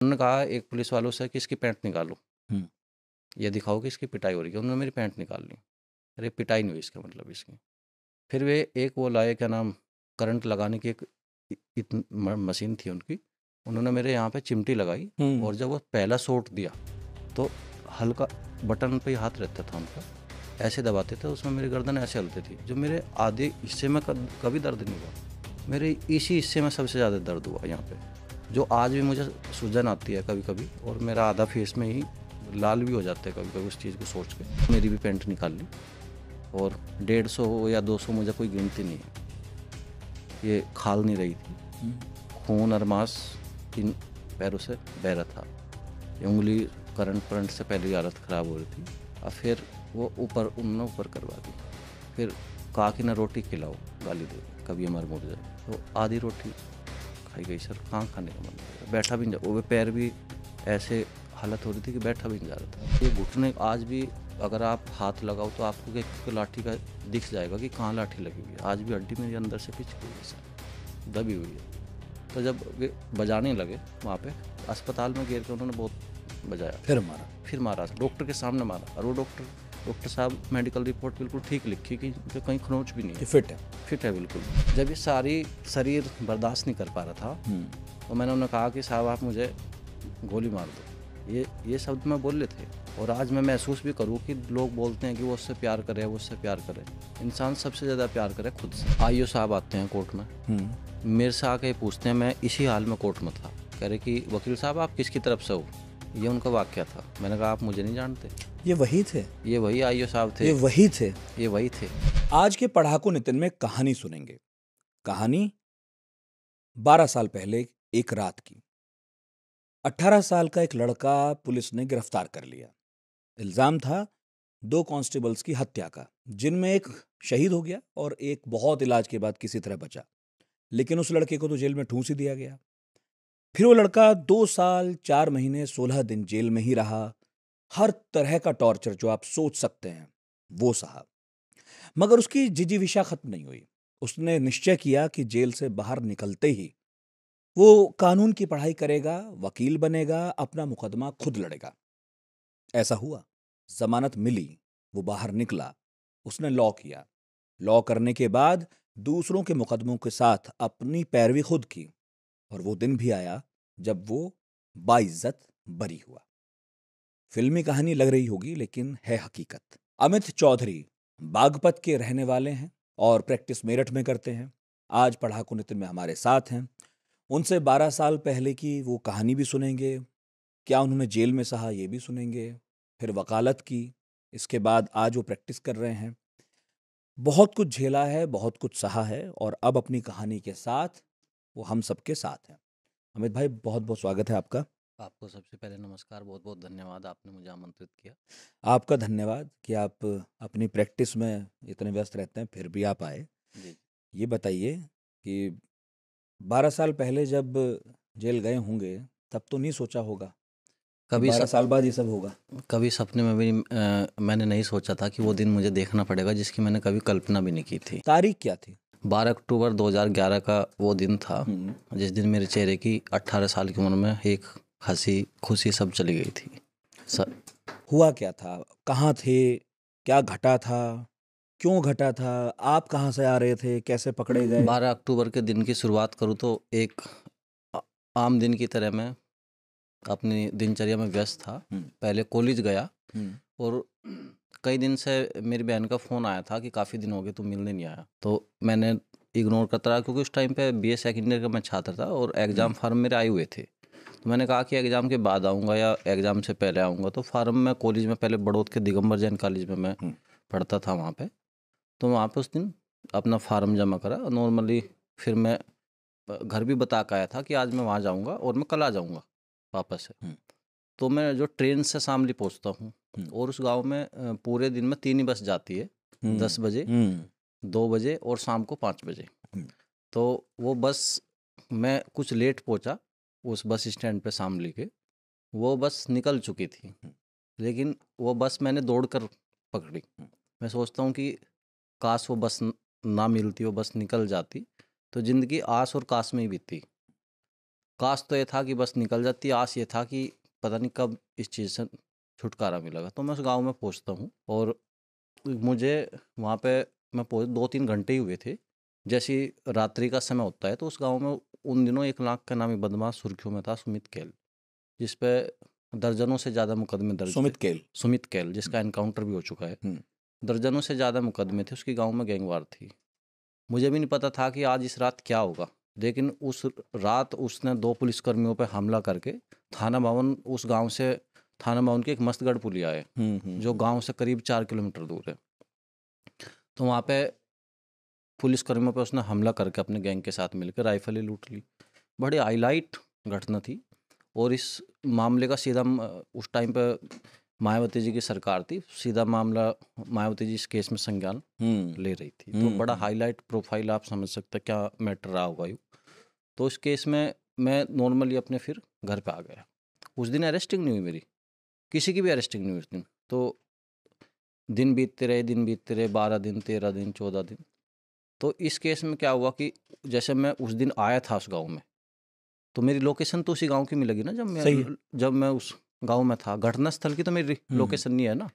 उन्होंने कहा एक पुलिस वालों से कि इसकी पैंट निकालो, हम्म, ये दिखाओ कि इसकी पिटाई हो रही है। उन्होंने मेरी पैंट निकाल ली। अरे पिटाई नहीं हुई इसका मतलब इसकी। फिर वे एक वो लाए, क्या नाम, करंट लगाने की एक मशीन थी उनकी। उन्होंने मेरे यहाँ पे चिमटी लगाई और जब वो पहला शॉट दिया तो हल्का बटन पे ही हाथ रहता था उनका, ऐसे दबाते थे, उसमें मेरी गर्दन ऐसे हलती थी। जो मेरे आधे हिस्से में कभी दर्द नहीं हुआ, मेरे इसी हिस्से में सबसे ज़्यादा दर्द हुआ यहाँ पे, जो आज भी मुझे सूजन आती है कभी कभी, और मेरा आधा फेस में ही लाल भी हो जाता है कभी कभी उस चीज़ को सोच के। मेरी भी पैंट निकाल ली और 150 या 200 मुझे कोई गिनती नहीं है, ये खाल नहीं रही थी, खून और मांस तीन पैरों से बह रहा था। ये उंगली करंट से पहले ही हालत ख़राब हो रही थी। और फिर वो उन्होंने ऊपर करवा दी। फिर कहा कि ना रोटी खिलाओ, गाली दे, कभी हमारे मुड़ जाए। तो आधी रोटी खाई गई सर, कहाँ खाने का मन कर रहा, बैठा भी नहीं जा, वो पैर भी ऐसे हालत हो रही थी कि बैठा भी नहीं जा रहा था। ये घुटने आज भी अगर आप हाथ लगाओ तो आपको एक लाठी का दिख जाएगा कि कहाँ लाठी लगी हुई है। आज भी हड्डी मेरी अंदर से पिच गई है सर, दबी हुई है। तो जब वे बजाने लगे वहाँ पे अस्पताल में गिर के उन्होंने बहुत बजाया, फिर मारा डॉक्टर के सामने मारा। और वो डॉक्टर साहब मेडिकल रिपोर्ट बिल्कुल ठीक लिखी कि जो कहीं खरोंच भी नहीं है, फिट है बिल्कुल। जब ये सारी शरीर बर्दाश्त नहीं कर पा रहा था तो मैंने उन्हें कहा कि साहब आप मुझे गोली मार दो। ये शब्द मैं बोले थे। और आज मैं महसूस भी करूँ कि लोग बोलते हैं कि वो उससे प्यार करे, वो उससे प्यार करे। इंसान सबसे ज़्यादा प्यार करे खुद से। आईओ साहब आते हैं कोर्ट में, मेरे से आके पूछते हैं, मैं इसी हाल में कोर्ट में था, कह रहे कि वकील साहब आप किसकी तरफ से हो। ये उनका वाक्य था। मैंने कहा आप मुझे नहीं जानते, ये वही थे, ये वही आईओ साहब थे, ये वही थे। आज के पढ़ाकू नितिन में कहानी सुनेंगे। कहानी 12 साल पहले एक रात की। 18 साल का एक लड़का पुलिस ने गिरफ्तार कर लिया। इल्जाम था 2 कांस्टेबल्स की हत्या का, जिनमें एक शहीद हो गया और एक बहुत इलाज के बाद किसी तरह बचा। लेकिन उस लड़के को तो जेल में ठूंस ही दिया गया। फिर वो लड़का 2 साल 4 महीने 16 दिन जेल में ही रहा। हर तरह का टॉर्चर जो आप सोच सकते हैं वो सहा। मगर उसकी जिजीविषा खत्म नहीं हुई। उसने निश्चय किया कि जेल से बाहर निकलते ही वो कानून की पढ़ाई करेगा, वकील बनेगा, अपना मुकदमा खुद लड़ेगा। ऐसा हुआ। जमानत मिली, वो बाहर निकला, उसने लॉ किया। लॉ करने के बाद दूसरों के मुकदमों के साथ अपनी पैरवी खुद की। और वो दिन भी आया जब वो बाइज्जत बरी हुआ। फिल्मी कहानी लग रही होगी लेकिन है हकीकत। अमित चौधरी बागपत के रहने वाले हैं और प्रैक्टिस मेरठ में करते हैं। आज पढ़ाकू नितिन में हमारे साथ हैं। उनसे 12 साल पहले की वो कहानी भी सुनेंगे, क्या उन्होंने जेल में सहा ये भी सुनेंगे, फिर वकालत की, इसके बाद आज वो प्रैक्टिस कर रहे हैं। बहुत कुछ झेला है, बहुत कुछ सहा है और अब अपनी कहानी के साथ वो हम सबके साथ हैं। अमित भाई, बहुत बहुत स्वागत है आपका। आपको सबसे पहले नमस्कार, बहुत बहुत धन्यवाद, आपने मुझे आमंत्रित किया। आपका धन्यवाद कि आप अपनी प्रैक्टिस में इतने व्यस्त रहते हैं फिर भी आप आए। जी। ये बताइए कि 12 साल पहले जब जेल गए होंगे तब तो नहीं सोचा होगा कि कभी 12 साल बाद ये सब होगा। कभी सपने में भी मैंने नहीं सोचा था कि वो दिन मुझे देखना पड़ेगा, जिसकी मैंने कभी कल्पना भी नहीं की थी। तारीख क्या थी? 12 अक्टूबर 2011 का वो दिन था, हम्म। जिस दिन मेरे चेहरे की 18 साल की उम्र में एक हंसी खुशी सब चली गई थी। हुआ क्या था? कहाँ थे? क्या घटा था? क्यों घटा था? आप कहाँ से आ रहे थे? कैसे पकड़े गए? 12 अक्टूबर के दिन की शुरुआत करूँ तो एक आ- आम दिन की तरह मैं अपनी दिनचर्या में व्यस्त था। पहले कॉलेज गया और कई दिन से मेरी बहन का फ़ोन आया था कि काफ़ी दिन हो गए तुम मिलने नहीं आया। तो मैंने इग्नोर करता रहा, क्योंकि उस टाइम पे बीए सेकेंड ईयर का मैं छात्र था और एग्ज़ाम फार्म मेरे आए हुए थे। तो मैंने कहा कि एग्ज़ाम के बाद आऊँगा या एग्ज़ाम से पहले आऊँगा। तो फार्म में कॉलेज में, पहले बड़ौद के दिगंबर जैन कॉलेज में मैं पढ़ता था वहाँ पे। तो वहाँ पे उस दिन अपना फार्म जमा करा नॉर्मली। फिर मैं घर भी बता के आया था कि आज मैं वहाँ जाऊँगा और मैं कल आ जाऊँगा वापस से। तो मैं जो ट्रेन से शामली पहुँचता हूँ और उस गांव में पूरे दिन में 3 ही बस जाती है, 10 बजे, 2 बजे और शाम को 5 बजे। तो वो बस, मैं कुछ लेट पहुँचा उस बस स्टैंड पे शामली के, वो बस निकल चुकी थी। लेकिन वो बस मैंने दौड़ कर पकड़ी। मैं सोचता हूँ कि काश वो बस ना मिलती, वो बस निकल जाती तो ज़िंदगी आस और काश में ही बीती। काश तो ये था कि बस निकल जाती, आस ये था कि पता नहीं कब इस चीज़ से छुटकारा मिलेगा। तो मैं उस गांव में पहुंचता हूँ और मुझे वहाँ पे मैं पहुँच 2-3 घंटे ही हुए थे। जैसी रात्रि का समय होता है तो उस गांव में उन दिनों एक लाख का नामी बदमाश सुर्खियों में था, सुमित कैल, जिस पे दर्जनों से ज़्यादा मुकदमे दर्ज थे। सुमित कैल जिसका एनकाउंटर भी हो चुका है। दर्जनों से ज़्यादा मुकदमे थे, उसकी गांव में गैंगवार थी। मुझे भी नहीं पता था कि आज इस रात क्या होगा, लेकिन उस रात उसने 2 पुलिसकर्मियों पे हमला करके थाना भवन, उस गांव से थाना भवन की एक मस्तगढ़ पुलिया है जो गांव से करीब 4 किलोमीटर दूर है। तो वहाँ पे पुलिसकर्मियों पे उसने हमला करके अपने गैंग के साथ मिलकर राइफलें लूट ली। बड़ी हाईलाइट घटना थी और इस मामले का सीधा उस टाइम पे मायावती जी की सरकार थी, सीधा मामला मायावती जी इस केस में संज्ञान ले रही थी। तो बड़ा हाईलाइट प्रोफाइल, आप समझ सकते हैं क्या मैटर रहा होगा। तो इस केस में मैं नॉर्मली अपने फिर घर पे आ गया। उस दिन अरेस्टिंग नहीं हुई मेरी, किसी की भी अरेस्टिंग नहीं हुई उस दिन। तो दिन बीतते रहे 12 दिन, 13 दिन, 14 दिन। तो इस केस में क्या हुआ कि जैसे मैं उस दिन आया था उस गांव में, तो मेरी लोकेशन तो उसी गांव की मिलेगी ना। जब मैं उस गांव में था, घटना स्थल की तो मेरी लोकेशन नहीं है ना।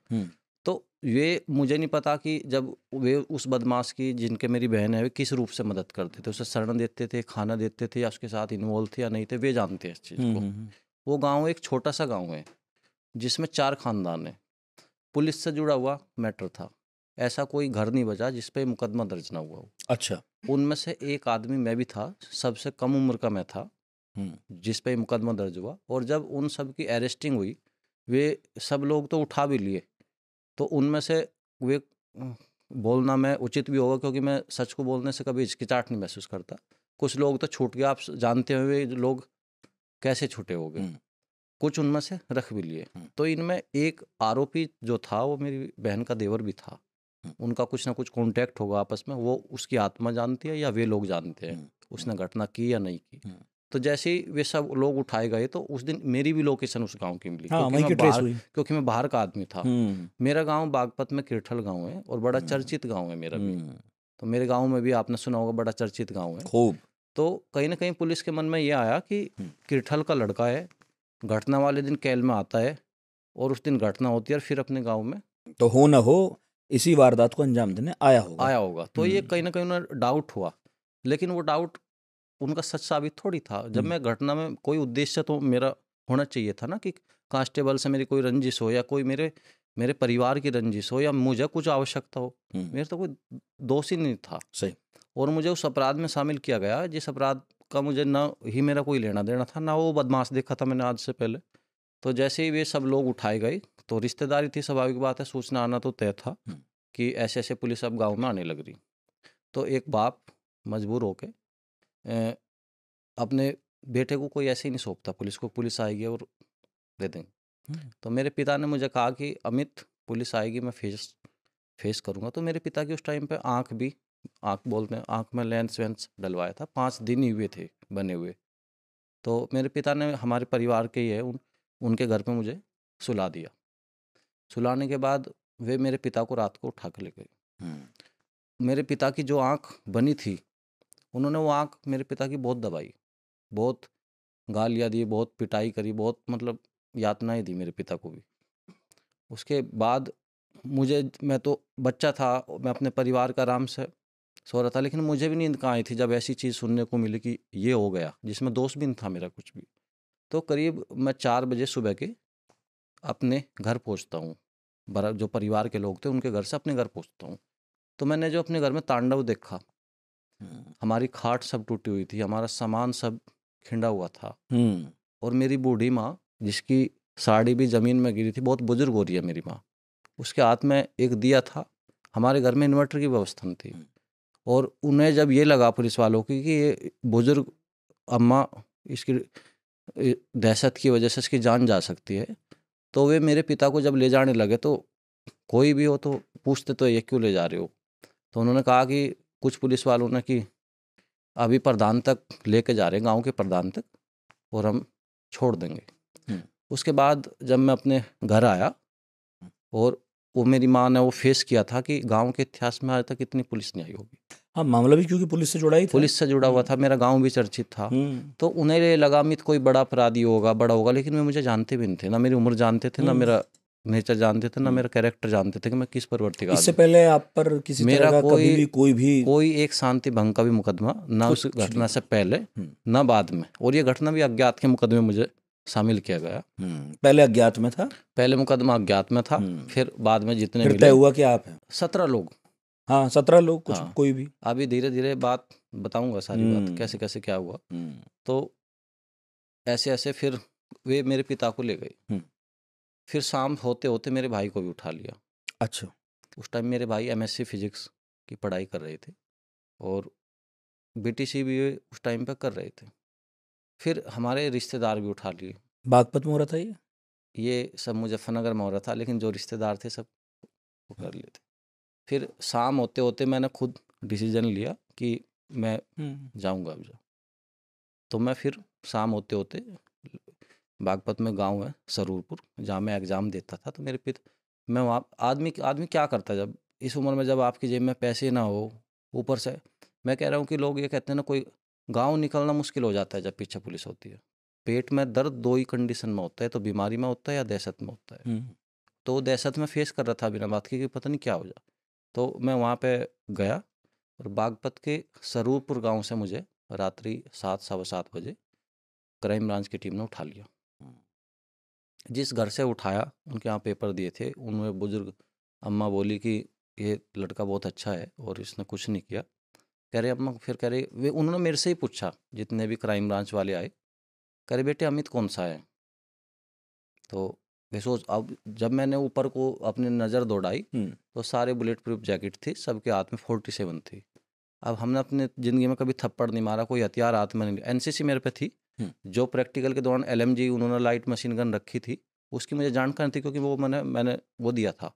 तो ये मुझे नहीं पता कि जब वे उस बदमाश की, जिनके मेरी बहन है, वे किस रूप से मदद करते थे, उसे शरण देते थे, खाना देते थे, या उसके साथ इन्वॉल्व थे या नहीं थे, वे जानते हैं इस चीज़ को। वो गाँव एक छोटा सा गाँव है जिसमें 4 खानदान है। पुलिस से जुड़ा हुआ मैटर था, ऐसा कोई घर नहीं बचा जिस पे मुकदमा दर्ज ना हुआ हो। अच्छा। उनमें से एक आदमी मैं भी था, सबसे कम उम्र का मैं था जिस पे मुकदमा दर्ज हुआ। और जब उन सब की अरेस्टिंग हुई, वे सब लोग तो उठा भी लिए, तो उनमें से वे बोलना मैं उचित भी होगा क्योंकि मैं सच को बोलने से कभी हिचकिचाहट नहीं महसूस करता। कुछ लोग तो छूट गए, आप जानते हुए लोग कैसे छूटे हो गए, कुछ उनमें से रख भी लिए। तो इनमें एक आरोपी जो था वो मेरी बहन का देवर भी था। उनका कुछ ना कुछ कॉन्टैक्ट होगा आपस में, वो उसकी आत्मा जानती है या वे लोग जानते हैं उसने घटना की या नहीं की। तो जैसे ही वे सब लोग उठाए गए तो उस दिन मेरी भी लोकेशन उस गांव की मिली, क्योंकि मैं बाहर का आदमी था। मेरा गांव बागपत में किरठल गांव है और बड़ा चर्चित गांव है मेरा भी। तो मेरे गांव में भी आपने सुना होगा, बड़ा चर्चित गांव है खूब। तो कहीं ना कहीं पुलिस के मन में ये आया कि किरठल का लड़का है, घटना वाले दिन कैल में आता है और उस दिन घटना होती है और फिर अपने गाँव में तो हो ना हो इसी वारदात को अंजाम देने आया होगा। तो ये कहीं ना कहीं उन्हें डाउट हुआ, लेकिन वो डाउट उनका सच साबित थोड़ी था। जब मैं घटना में, कोई उद्देश्य तो मेरा होना चाहिए था ना कि कांस्टेबल से मेरी कोई रंजिश हो या कोई मेरे परिवार की रंजिश हो या मुझे कुछ आवश्यकता हो। मेरा तो कोई दोष ही नहीं था। सही। और मुझे उस अपराध में शामिल किया गया जिस अपराध का मुझे ना ही मेरा कोई लेना देना था, ना वो बदमाश देखा था मैंने आज से पहले। तो जैसे ही वे सब लोग उठाए गए तो रिश्तेदारी थी, स्वाभाविक बात है, सूचना आना तो तय था कि ऐसे ऐसे पुलिस अब गाँव में आने लग रही। तो एक बाप मजबूर होके अपने बेटे को कोई ऐसे ही नहीं सौंपता पुलिस को, पुलिस आएगी और दे देंगे। तो मेरे पिता ने मुझे कहा कि अमित, पुलिस आएगी, मैं फेस करूँगा। तो मेरे पिता की उस टाइम पे आँख बोलते हैं, आँख में लेंस वेंस डलवाया था, 5 दिन ही हुए थे बने हुए। तो मेरे पिता ने, हमारे परिवार के ही है, उनके घर पे मुझे सुला दिया। सुलाने के बाद वे मेरे पिता को रात को उठा के ले गए। मेरे पिता की जो आँख बनी थी, उन्होंने वो आँख मेरे पिता की बहुत दबाई, बहुत गालियाँ दी, बहुत पिटाई करी, बहुत मतलब यातनाएं दी मेरे पिता को भी। उसके बाद मैं तो बच्चा था, मैं अपने परिवार का आराम से सो रहा था, लेकिन मुझे भी नींद कहाँ आई थी जब ऐसी चीज़ सुनने को मिली कि ये हो गया, जिसमें दोष भी नहीं था मेरा कुछ भी। तो करीब मैं 4 बजे सुबह के अपने घर पहुँचता हूँ, जो परिवार के लोग थे उनके घर से अपने घर पहुँचता हूँ। तो मैंने जो अपने घर में तांडव देखा, हमारी खाट सब टूटी हुई थी, हमारा सामान सब खिंडा हुआ था, और मेरी बूढ़ी माँ जिसकी साड़ी भी ज़मीन में गिरी थी, बहुत बुजुर्ग हो रही है मेरी माँ, उसके हाथ में एक दिया था। हमारे घर में इन्वर्टर की व्यवस्था नहीं थी, और उन्हें जब ये लगा पुलिस वालों की कि ये बुजुर्ग अम्मा, इसकी दहशत की वजह से इसकी जान जा सकती है, तो वे मेरे पिता को जब ले जाने लगे तो कोई भी हो तो पूछते तो ये क्यों ले जा रहे हो। तो उन्होंने कहा कि कुछ पुलिस वालों ने कि अभी प्रधान तक लेके जा रहे हैं, गांव के प्रधान तक, और हम छोड़ देंगे। उसके बाद जब मैं अपने घर आया और वो मेरी माँ ने वो फेस किया था कि गांव के इतिहास में आज तक इतनी पुलिस नहीं आई होगी। हाँ, मामला भी क्योंकि पुलिस से जुड़ा ही था। पुलिस से जुड़ा हुआ था, मेरा गांव भी चर्चित था। तो उन्हें ये लगा अमित कोई बड़ा अपराधी होगा, बड़ा होगा, लेकिन वे मुझे जानते भी नहीं थे, ना मेरी उम्र जानते थे, ना मेरा नेचर जानते थे, ना मेरा कैरेक्टर जानते थे कि मैं किस प्रवृत्ति का इससे आदमी। पहले आप पर किसी मेरा तरह का कभी भी कोई एक शांति भंग का भी मुकदमा ना उस कुछ घटना से नहीं। पहले ना बाद में, और ये घटना भी अज्ञात के मुकदमे में मुझे शामिल किया गया। पहले अज्ञात में था, पहले मुकदमा अज्ञात में था, फिर बाद में जितने फिर मिले तय हुआ कि आप हैं। 17 लोग। हाँ, 17 लोग, कुछ हाँ, कोई भी। अभी धीरे धीरे बात बताऊंगा, सारी बात कैसे कैसे क्या हुआ। तो ऐसे ऐसे फिर वे मेरे पिता को ले गए। फिर शाम होते होते मेरे भाई को भी उठा लिया। अच्छा। उस टाइम मेरे भाई एमएससी फिजिक्स की पढ़ाई कर रहे थे और बीटीसी भी वे उस टाइम पे कर रहे थे। फिर हमारे रिश्तेदार भी उठा लिए। बागपत में हो रहा था ये सब मुजफ्फरनगर में हो रहा था, लेकिन जो रिश्तेदार थे सब वो कर लिए थे। फिर शाम होते होते मैंने खुद डिसीजन लिया कि मैं जाऊंगा अब जा। तो मैं फिर शाम होते होते बागपत में गांव है सरूरपुर, जहाँ मैं एग्ज़ाम देता था, तो मेरे मैं वहाँ आदमी आदमी क्या करता है जब इस उम्र में, जब आपकी जेब में पैसे ना हो, ऊपर से मैं कह रहा हूँ कि लोग ये कहते हैं ना, कोई गांव निकलना मुश्किल हो जाता है जब पीछे पुलिस होती है। पेट में दर्द दो ही कंडीशन में होता है, तो बीमारी में होता है या दहशत में होता है। तो दहशत में फेस कर रहा था बिना बात की कि पता नहीं क्या हो जाए। तो मैं वहाँ पे गया और बागपत के सरूरपुर गांव से मुझे रात्रि 7 सवा 7 बजे क्राइम ब्रांच की टीम ने उठा लिया। जिस घर से उठाया उनके यहाँ पेपर दिए थे, उनमें बुजुर्ग अम्मा बोली कि ये लड़का बहुत अच्छा है और इसने कुछ नहीं किया। कह रहे अम्मा, फिर कह रहे वे, उन्होंने मेरे से ही पूछा, जितने भी क्राइम ब्रांच वाले आए, कह रहे बेटे अमित कौन सा है। तो वे सोच, अब जब मैंने ऊपर को अपनी नज़र दौड़ाई तो सारे बुलेट प्रूफ जैकेट थी, सबके हाथ में 47 थी। अब हमने अपने ज़िंदगी में कभी थप्पड़ नहीं मारा, कोई हथियार हाथ में नहीं लिया। एनसीसी मेरे पे थी, जो प्रैक्टिकल के दौरान एलएमजी उन्होंने लाइट मशीन गन रखी थी, उसकी मुझे जानकारी थी क्योंकि वो मैंने वो दिया था।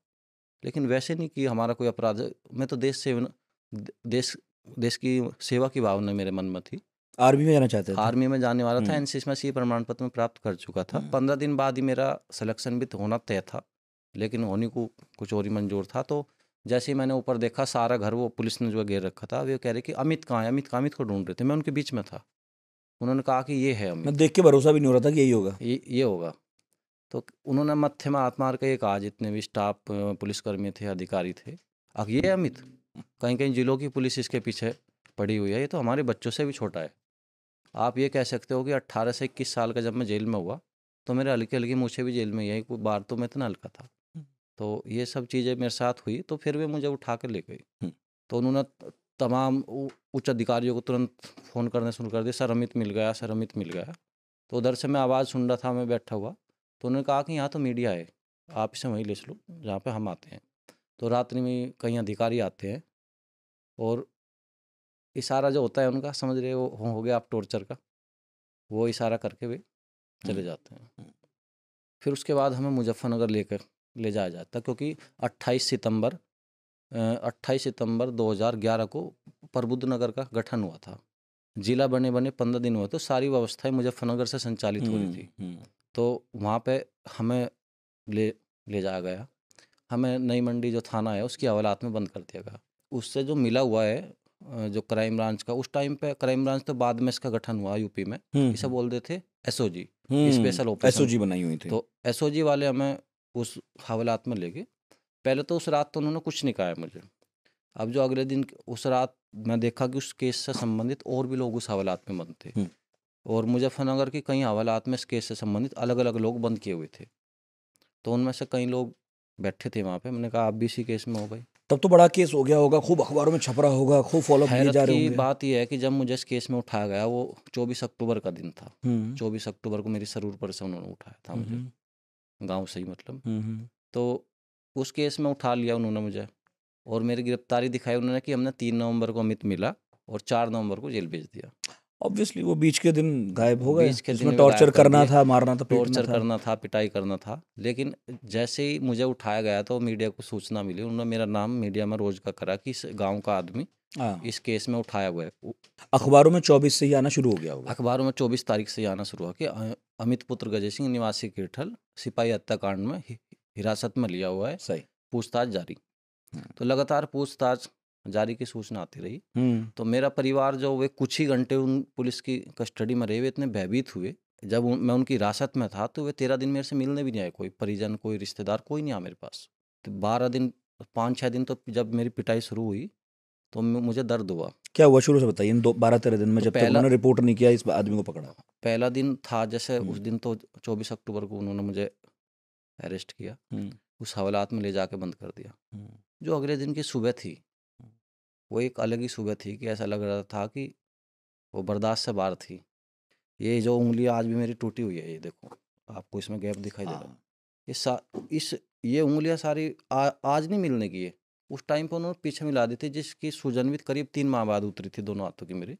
लेकिन वैसे नहीं कि हमारा कोई अपराध, मैं तो देश देश की सेवा की भावना मेरे मन में थी। आर्मी में जाना चाहते थे? आर्मी में जाने वाला था, एनसीसी में सी प्रमाण पत्र में प्राप्त कर चुका था। 15 दिन बाद ही मेरा सिलेक्शन भी होना तय था, लेकिन होने को कुछ और ही मंजूर था। तो जैसे ही मैंने ऊपर देखा, सारा घर वो पुलिस ने जो घेर रखा था, वे कह रहे कि अमित कहाँ है, अमित कहाँ, अमित को ढूंढ रहे थे। मैं उनके बीच में था। उन्होंने कहा कि ये है मैं अमित। देख के भरोसा भी नहीं हो रहा था कि यही होगा। ये होगा। तो उन्होंने मत्थे में हाथ मार के ये कहा, जितने भी स्टाफ पुलिसकर्मी थे, अधिकारी थे, अब ये अमित, कहीं कहीं जिलों की पुलिस इसके पीछे पड़ी हुई है, ये तो हमारे बच्चों से भी छोटा है। आप ये कह सकते हो कि 18 से 21 साल का जब मैं जेल में हुआ, तो मेरे हल्की हल्की मूछें भी जेल में ही आई, कोई बार तो मैं इतना हल्का था। तो ये सब चीज़ें मेरे साथ हुई। तो फिर वे मुझे उठा कर ले गई। तो उन्होंने तमाम उच्च अधिकारियों को तुरंत फ़ोन करने शुरू कर दिया, सर अमित मिल गया, सर अमित मिल गया। तो उधर से मैं आवाज़ सुन रहा था, मैं बैठा हुआ। तो उन्होंने कहा कि यहाँ तो मीडिया है, आप इसे वहीं ले चलो जहाँ पे हम आते हैं। तो रात्रि में कई अधिकारी आते हैं और इशारा जो होता है उनका, समझ रहे हो गया आप, टॉर्चर का, वो इशारा करके वे चले जाते हैं। फिर उसके बाद हमें मुजफ्फरनगर ले जाया जाता, क्योंकि 28 सितंबर 2011 को प्रबुद्ध नगर का गठन हुआ था। जिला बने 15 दिन हुए, तो सारी व्यवस्थाएं मुजफ्फरनगर से संचालित हो रही थी। तो वहाँ पे हमें ले जाया गया। हमें नई मंडी जो थाना है उसकी हवालात में बंद कर दिया गया। उससे जो मिला हुआ है जो क्राइम ब्रांच का, उस टाइम पे क्राइम ब्रांच तो बाद में इसका गठन हुआ यूपी में, इसे बोलते थे एसओजी, स्पेशल ऑपरेशन। एसओजी बनाई हुई थी। तो एसओजी वाले हमें उस हवालात में ले गए। पहले तो उस रात तो उन्होंने कुछ नहीं कहा मुझे। अब जो अगले दिन, उस रात मैं देखा कि उस केस से संबंधित और भी लोग उस हवालात में बंद थे, और मुजफ्फरनगर की कई हवालात में इस केस से संबंधित अलग अलग लोग बंद किए हुए थे। तो उनमें से कई लोग बैठे थे वहाँ पे। मैंने कहा आप भी इसी केस में हो गए। तब तो बड़ा केस हो गया होगा, खूब अखबारों में छप रहा होगा, खूब फॉलोअप किए हैरत जा रहे की होंगे। बात यह है कि जब मुझे इस केस में उठाया गया, वो 24 अक्टूबर का दिन था। 24 अक्टूबर को मेरी सरूरपुर से उन्होंने उठाया था मुझे, गांव से ही मतलब। तो उस केस में उठा लिया उन्होंने मुझे, और मेरी गिरफ्तारी दिखाई उन्होंने कि हमने 3 नवंबर को अमित मिला और 4 नवंबर को जेल भेज दिया। ऑब्वियसली वो बीच के दिन गायब हो गए, बीच के दिन जिसमें वे टॉर्चर गायब कर करना दिए। था, मारना था, पीटना टॉर्चर था। करना था, पिटाई करना था। लेकिन जैसे ही मुझे उठाया गया तो मीडिया को सूचना मिली, उन्होंने मेरा नाम मीडिया में रोज का करा कि इस गांव का आदमी इस केस में उठाया हुआ है। अखबारों में 24 से ही आना शुरू हो गया होगा। अखबारों में 24 तारीख से आना शुरू हुआ कि अमित पुत्र गजय सिंह निवासी कीरठल सिपाही हत्याकांड में हिरासत में लिया हुआ है, सही। पूछताछ जारी। तो लगातार पूछताछ जारी की सूचना आती रही। तो मेरा परिवार जो वे कुछ ही घंटे उन पुलिस की कस्टडी में रहे, वे इतने भयभीत हुए। जब मैं उनकी हिरासत में था तो वे 13 दिन मेरे से मिलने भी नहीं आए, कोई परिजन, कोई रिश्तेदार, कोई नहीं आया मेरे पास। तो 12 दिन, 5-6 दिन तो जब मेरी पिटाई शुरू हुई तो मुझे दर्द हुआ। क्या हुआ शुरू से बताइए, इन 12-13 दिन में तो जब तक पहला उन्होंने रिपोर्ट नहीं किया इस आदमी को पकड़ा? पहला दिन था जैसे उस हम्म, दिन तो 24 अक्टूबर को उन्होंने मुझे अरेस्ट किया, हम्म, उस हवालात में ले जाके बंद कर दिया। हम्म, जो अगले दिन की सुबह थी, वो एक अलग ही सुबह थी कि ऐसा लग रहा था कि वो बर्दाश्त से बाहर थी। ये जो उंगलियां आज भी मेरी टूटी हुई है, ये देखो, आपको इसमें गैप दिखाई दे रहा है। हाँ, इस ये उंगलियां सारी आज नहीं मिलने की है, उस टाइम पर उन्होंने पीछे मिला दी थी, जिसकी सूजन भी करीब 3 माह बाद उतरी थी दोनों हाथों की मेरी।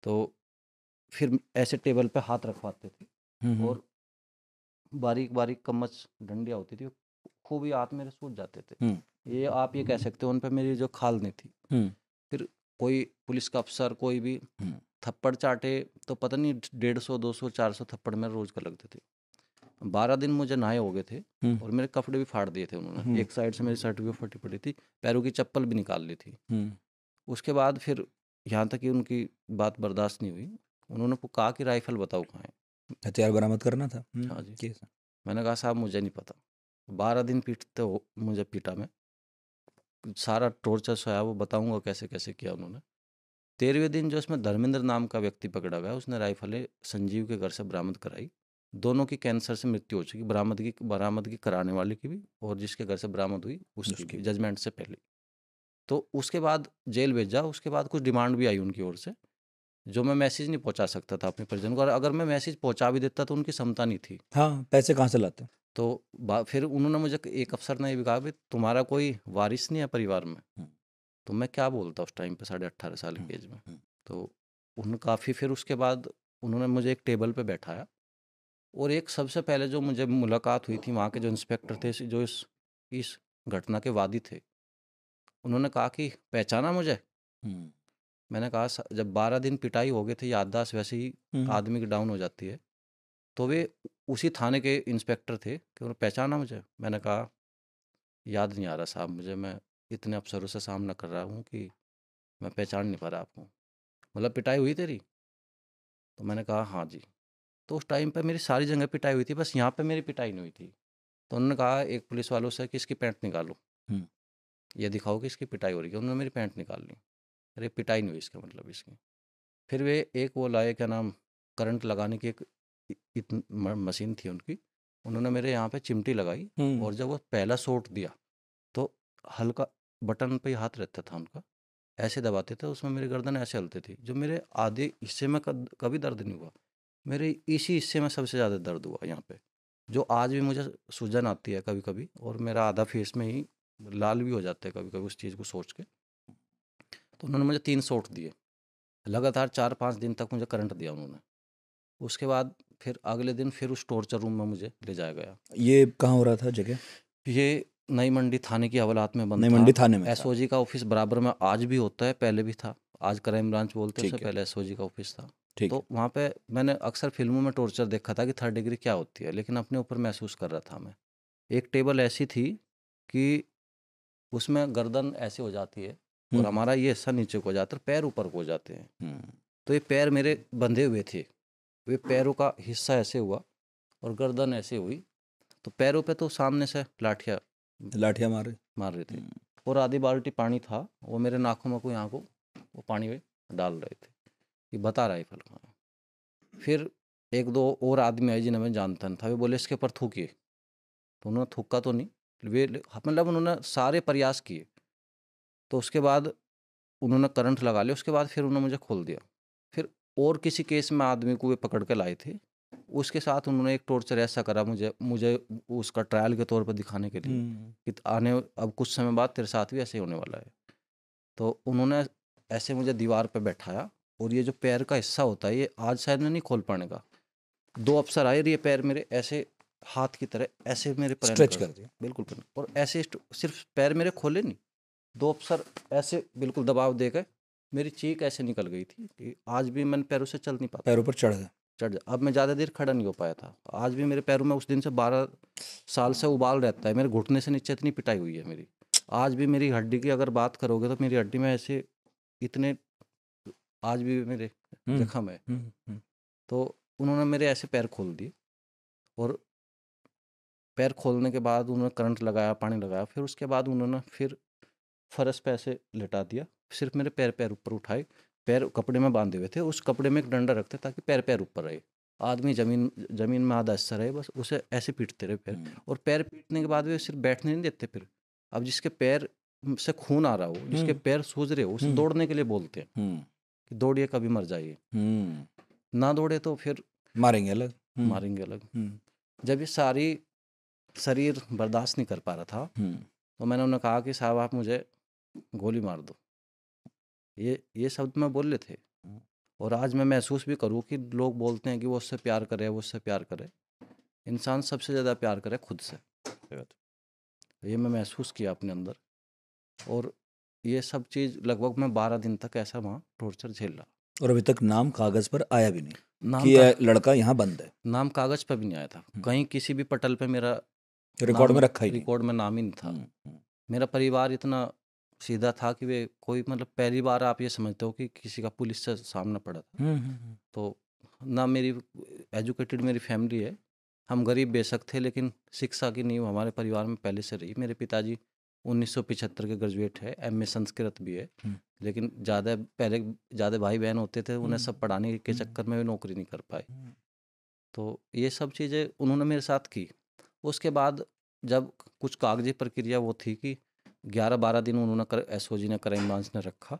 तो फिर ऐसे टेबल पे हाथ रखवाते थे हम्म, और बारीक बारीक कम्मच डंडियाँ होती थी, खूब ही हाथ मेरे सूज जाते थे। हम्म, ये आप ये कह सकते हो उन पे मेरी जो खाल नहीं थी। हम्म, फिर कोई पुलिस का अफसर कोई भी हम्म, थप्पड़ चाटे तो पता नहीं 150, 200, 400 थप्पड़ मेरे रोज का लगते थे। 12 दिन मुझे नहाए हो गए थे हम्म, और मेरे कपड़े भी फाड़ दिए थे उन्होंने। हम्म, एक साइड से मेरी शर्ट भी फटी पड़ी थी, पैरों की चप्पल भी निकाल ली थी। हम्म। उसके बाद फिर यहाँ तक कि उनकी बात बर्दाश्त नहीं हुई, उन्होंने कहा कि राइफल बताओ कहाँ है। हथियार बरामद करना था। हाँ जी। केस। मैंने कहा साहब मुझे नहीं पता। 12 दिन पीटते हो मुझे, पीटा मैं, सारा टॉर्चर सहा, वो बताऊंगा कैसे कैसे किया उन्होंने। 13वें दिन जो इसमें धर्मेंद्र नाम का व्यक्ति पकड़ा गया, उसने राइफलें संजीव के घर से बरामद कराई। दोनों की कैंसर से मृत्यु हो चुकी, बरामदगी कराने वाले की भी और जिसके घर से बरामद हुई उसकी उसकी भी, भी। जजमेंट से पहले। तो उसके बाद जेल भेजा। उसके बाद कुछ डिमांड भी आई उनकी ओर से, जो मैं मैसेज नहीं पहुंचा सकता था अपने परिजन को, और अगर मैं मैसेज पहुंचा भी देता तो उनकी क्षमता नहीं थी। हाँ, पैसे कहाँ से लाते? तो फिर उन्होंने मुझे, एक अफसर ने ये भी कहा भी तुम्हारा कोई वारिस नहीं है परिवार में। हम्म, तो मैं क्या बोलता उस टाइम पे 18.5 साल हम्म, की एज में। हम्म, तो उन काफ़ी, फिर उसके बाद उन्होंने मुझे एक टेबल पे बैठाया और एक सबसे पहले जो मुझे मुलाकात हुई थी, वहाँ के जो इंस्पेक्टर थे, जो इस घटना के वादी थे, उन्होंने कहा कि पहचाना मुझे? हम्म, मैंने कहा जब 12 दिन पिटाई हो गई थी, याददाश्त वैसे ही हम्म, आदमी की डाउन हो जाती है। तो वे उसी थाने के इंस्पेक्टर थे कि उन्होंने पहचाना मुझे? मैंने कहा याद नहीं आ रहा साहब मुझे, मैं इतने अफसरों से सामना कर रहा हूँ कि मैं पहचान नहीं पा रहा आपको। मतलब पिटाई हुई तेरी? तो मैंने कहा हाँ जी। तो उस टाइम पे मेरी सारी जगह पिटाई हुई थी, बस यहाँ पे मेरी पिटाई नहीं हुई थी। तो उन्होंने कहा एक पुलिस वालों से कि इसकी पैंट निकालो, हम्म, ये दिखाओ कि इसकी पिटाई हो रही है। उन्होंने मेरी पैंट निकाल ली। अरे पिटाई नहीं हुई इसका मतलब इसकी। फिर वे एक वो लाए, क्या नाम, करंट लगाने की एक मशीन थी उनकी। उन्होंने मेरे यहाँ पे चिमटी लगाई हम्म, और जब वो पहला शॉट दिया तो हल्का बटन पे ही हाथ रहता था उनका, ऐसे दबाते थे, उसमें मेरी गर्दन ऐसे हलती थी। जो मेरे आधे हिस्से में कभी दर्द नहीं हुआ, मेरे इसी हिस्से में सबसे ज़्यादा दर्द हुआ यहाँ पे, जो आज भी मुझे सूजन आती है कभी कभी, और मेरा आधा फेस में ही लाल भी हो जाता है कभी कभी उस चीज़ को सोच के। तो उन्होंने मुझे 3 शॉट दिए लगातार, 4-5 दिन तक मुझे करंट दिया उन्होंने। उसके बाद फिर अगले दिन फिर उस टॉर्चर रूम में मुझे ले जाया गया। ये कहाँ हो रहा था जगह? ये नई मंडी थाने की हवालात में बंद नई था। मंडी थाने में था। एसओजी का ऑफिस बराबर में आज भी होता है, पहले भी था। आज क्राइम ब्रांच बोलते हैं उसे, ठीक है, पहले एसओजी का ऑफिस था। ठीक है। तो वहाँ पे मैंने अक्सर फिल्मों में टॉर्चर देखा था कि 3rd डिग्री क्या होती है, लेकिन अपने ऊपर महसूस कर रहा था मैं। एक टेबल ऐसी थी कि उसमें गर्दन ऐसे हो जाती है और हम्म, हमारा ये हिस्सा नीचे को हो जाता है, पैर ऊपर को हो जाते हैं। हम्म, तो ये पैर मेरे बंधे हुए थे, वे पैरों का हिस्सा ऐसे हुआ और गर्दन ऐसे हुई। तो पैरों पे तो सामने से लाठियाँ लाठियाँ मारे। मार रहे थे हम्म, और आधी बाल्टी पानी था, वो मेरे नाखों में को यहाँ को वो पानी में डाल रहे थे कि बता राइफल कहाँ है। फिर 1-2 और आदमी आए जिन्हें मैं जानता नहीं था, वे बोले इसके ऊपर थूकिए। तो उन्होंने थूका तो नहीं, वे मतलब उन्होंने सारे प्रयास किए। तो उसके बाद उन्होंने करंट लगा लिया, उसके बाद फिर उन्होंने मुझे खोल दिया। फिर और किसी केस में आदमी को वे पकड़ के लाए थे, उसके साथ उन्होंने एक टॉर्चर ऐसा करा मुझे मुझे उसका ट्रायल के तौर पर दिखाने के लिए हम्म, कि आने अब कुछ समय बाद तेरे साथ भी ऐसे ही होने वाला है। तो उन्होंने ऐसे मुझे दीवार पे बैठाया और ये जो पैर का हिस्सा होता है, ये आज शायद मैं नहीं खोल पाने का। 2 अफसर आए और ये पैर मेरे ऐसे हाथ की तरह ऐसे मेरे परेन स्ट्रेच कर, कर दिया। बिल्कुल परेन, और ऐसे सिर्फ पैर मेरे खोले नहीं, 2 अफसर ऐसे बिल्कुल दबाव दे गए, मेरी चीख ऐसे निकल गई थी कि आज भी मैं पैरों से चल नहीं पाता पैरों था। पर चढ़ गया। चढ़ जा, अब मैं ज़्यादा देर खड़ा नहीं हो पाया था। आज भी मेरे पैरों में उस दिन से 12 साल से उबाल रहता है, मेरे घुटने से नीचे इतनी पिटाई हुई है मेरी। आज भी मेरी हड्डी की अगर बात करोगे तो मेरी हड्डी में ऐसे इतने आज भी मेरे हम्म जख्म है। हम्म तो उन्होंने मेरे ऐसे पैर खोल दिए, और पैर खोलने के बाद उन्होंने करंट लगाया, पानी लगाया, फिर उसके बाद उन्होंने फिर फर्श पे ऐसे लिटा दिया, सिर्फ मेरे पैर पैर ऊपर उठाए। पैर कपड़े में बांधे हुए थे, उस कपड़े में एक डंडा रखते ताकि पैर पैर ऊपर रहे, आदमी जमीन जमीन में आधा हिस्सा रहे, बस उसे ऐसे पीटते रहे पैर। और पैर पीटने के बाद वे सिर्फ बैठने नहीं देते फिर। अब जिसके पैर से खून आ रहा हो, जिसके पैर सूज रहे हो, उसे दौड़ने के लिए बोलते हैं कि दौड़िए, कभी मर जाइए। ना दौड़े तो फिर मारेंगे अलग। मारेंगे अलग। जब ये सारी शरीर बर्दाश्त नहीं कर पा रहा था, तो मैंने उन्हें कहा कि साहब आप मुझे गोली मार दो। ये शब्द मैं बोले थे। और आज मैं महसूस भी करूँ कि लोग बोलते हैं कि वो उससे प्यार करे, वो उससे प्यार करे। इंसान सबसे ज़्यादा प्यार करे खुद से। ये मैं महसूस किया अपने अंदर, और ये सब चीज़ लगभग मैं 12 दिन तक ऐसा वहाँ टॉर्चर झेल रहा। और अभी तक नाम कागज पर आया भी नहीं नाम कि ये लड़का यहाँ बंद है। नाम कागज़ पर भी नहीं आया था, कहीं किसी भी पटल पे मेरा रिकॉर्ड में रखा ही नहीं। रिकॉर्ड में नाम ही नहीं था। मेरा परिवार इतना सीधा था कि वे कोई मतलब पहली बार आप ये समझते हो कि किसी का पुलिस से सामना पड़ा था। तो ना मेरी एजुकेटेड मेरी फैमिली है, हम गरीब बेशक थे, लेकिन शिक्षा की नींव हमारे परिवार में पहले से रही। मेरे पिताजी 1975 के ग्रेजुएट है, एमए संस्कृत भी है, लेकिन ज़्यादा भाई बहन होते थे, उन्हें सब पढ़ाने के चक्कर में वे नौकरी नहीं कर पाए। तो ये सब चीज़ें उन्होंने मेरे साथ की। उसके बाद जब कुछ कागजी प्रक्रिया वो थी कि 11-12 दिन उन्होंने एसओजी ने, क्राइम ब्रांच ने रखा,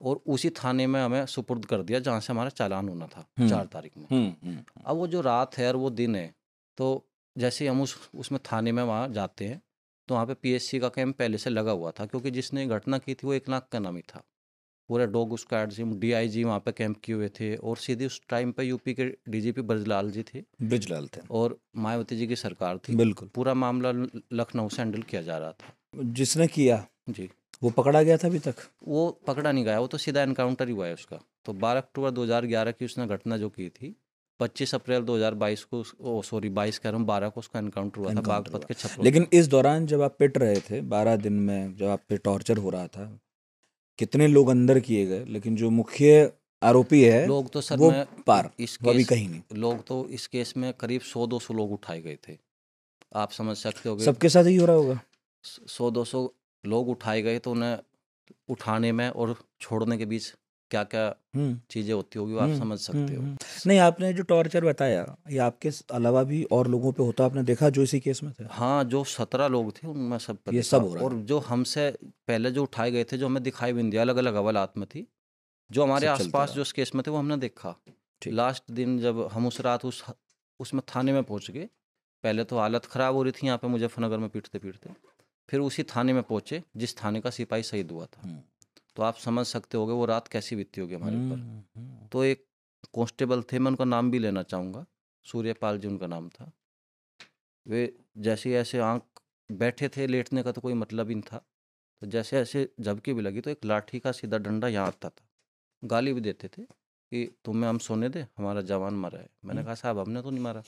और उसी थाने में हमें सुपुर्द कर दिया जहाँ से हमारा चालान होना था 4 तारीख में। अब वो जो रात है और वो दिन है, तो जैसे हम उसमें थाने में वहाँ जाते हैं, तो वहाँ पे पीएससी का कैंप पहले से लगा हुआ था, क्योंकि जिसने घटना की थी वो एकनाथ का नाम ही था। पूरे डॉग स्क्वाड से डीआईजी वहाँ पे कैंप किए हुए थे, और सीधे उस टाइम पे यूपी के डीजीपी ब्रजलाल जी थे, ब्रिजलाल थे, और मायावती जी की सरकार थी। बिल्कुल। पूरा मामला लखनऊ से हैंडल किया जा रहा था। जिसने किया जी, वो पकड़ा गया था अभी तक? वो पकड़ा नहीं गया, वो तो सीधा एनकाउंटर ही हुआ है उसका। तो 12 अक्टूबर 2011 की उसने घटना जो की थी, 25 अप्रैल 2022 को 22 कह रहा हूँ, 12 को उसका एनकाउंटर हुआ था बागपत के छपरा। लेकिन इस दौरान जब आप पिट रहे थे 12 दिन में, जब आप पे टॉर्चर हो रहा था, कितने लोग अंदर किए गए, लेकिन जो मुख्य आरोपी है लोग तो सर वो मैं पार, इस वो अभी केस कहीं नहीं। लोग तो इस केस में करीब 100-200 लोग उठाए गए थे, आप समझ सकते हो। सबके साथ ही हो रहा होगा। 100-200 लोग उठाए गए, तो उन्हें उठाने में और छोड़ने के बीच क्या क्या चीज़ें होती होगी, वो आप समझ सकते हो। नहीं, आपने जो टॉर्चर बताया, ये आपके अलावा भी और लोगों पे होता आपने देखा जो इसी केस में थे? हाँ, जो 17 लोग थे उनमें सब पे ये देखा। सब हो रहा और है। जो हमसे पहले जो उठाए गए थे, जो हमें दिखाई भी नहीं दिया, अलग अलग हवालात में थी, जो हमारे सब चलते आसपास रहा। जो इस केस में थे वो हमने देखा। ठीक। लास्ट दिन जब हम उस रात उसमें थाने में पहुंच गए, पहले तो हालत ख़राब हो रही थी यहाँ पे मुजफ्फरनगर में पीटते पीटते, फिर उसी थाने में पहुंचे जिस थाने का सिपाही शहीद हुआ था। तो आप समझ सकते होगे वो रात कैसी बीती होगी हमारे ऊपर। तो एक कांस्टेबल थे, मैं उनका नाम भी लेना चाहूँगा, सूर्यपाल जी उनका नाम था। वे जैसे ऐसे आँख बैठे थे, लेटने का तो कोई मतलब ही नहीं था, तो जैसे ऐसे झपकी भी लगी तो एक लाठी का सीधा डंडा यहाँ आता था। गाली भी देते थे कि तुम्हें हम सोने दे, हमारा जवान मरा है। मैंने कहा साहब हमने तो नहीं मारा।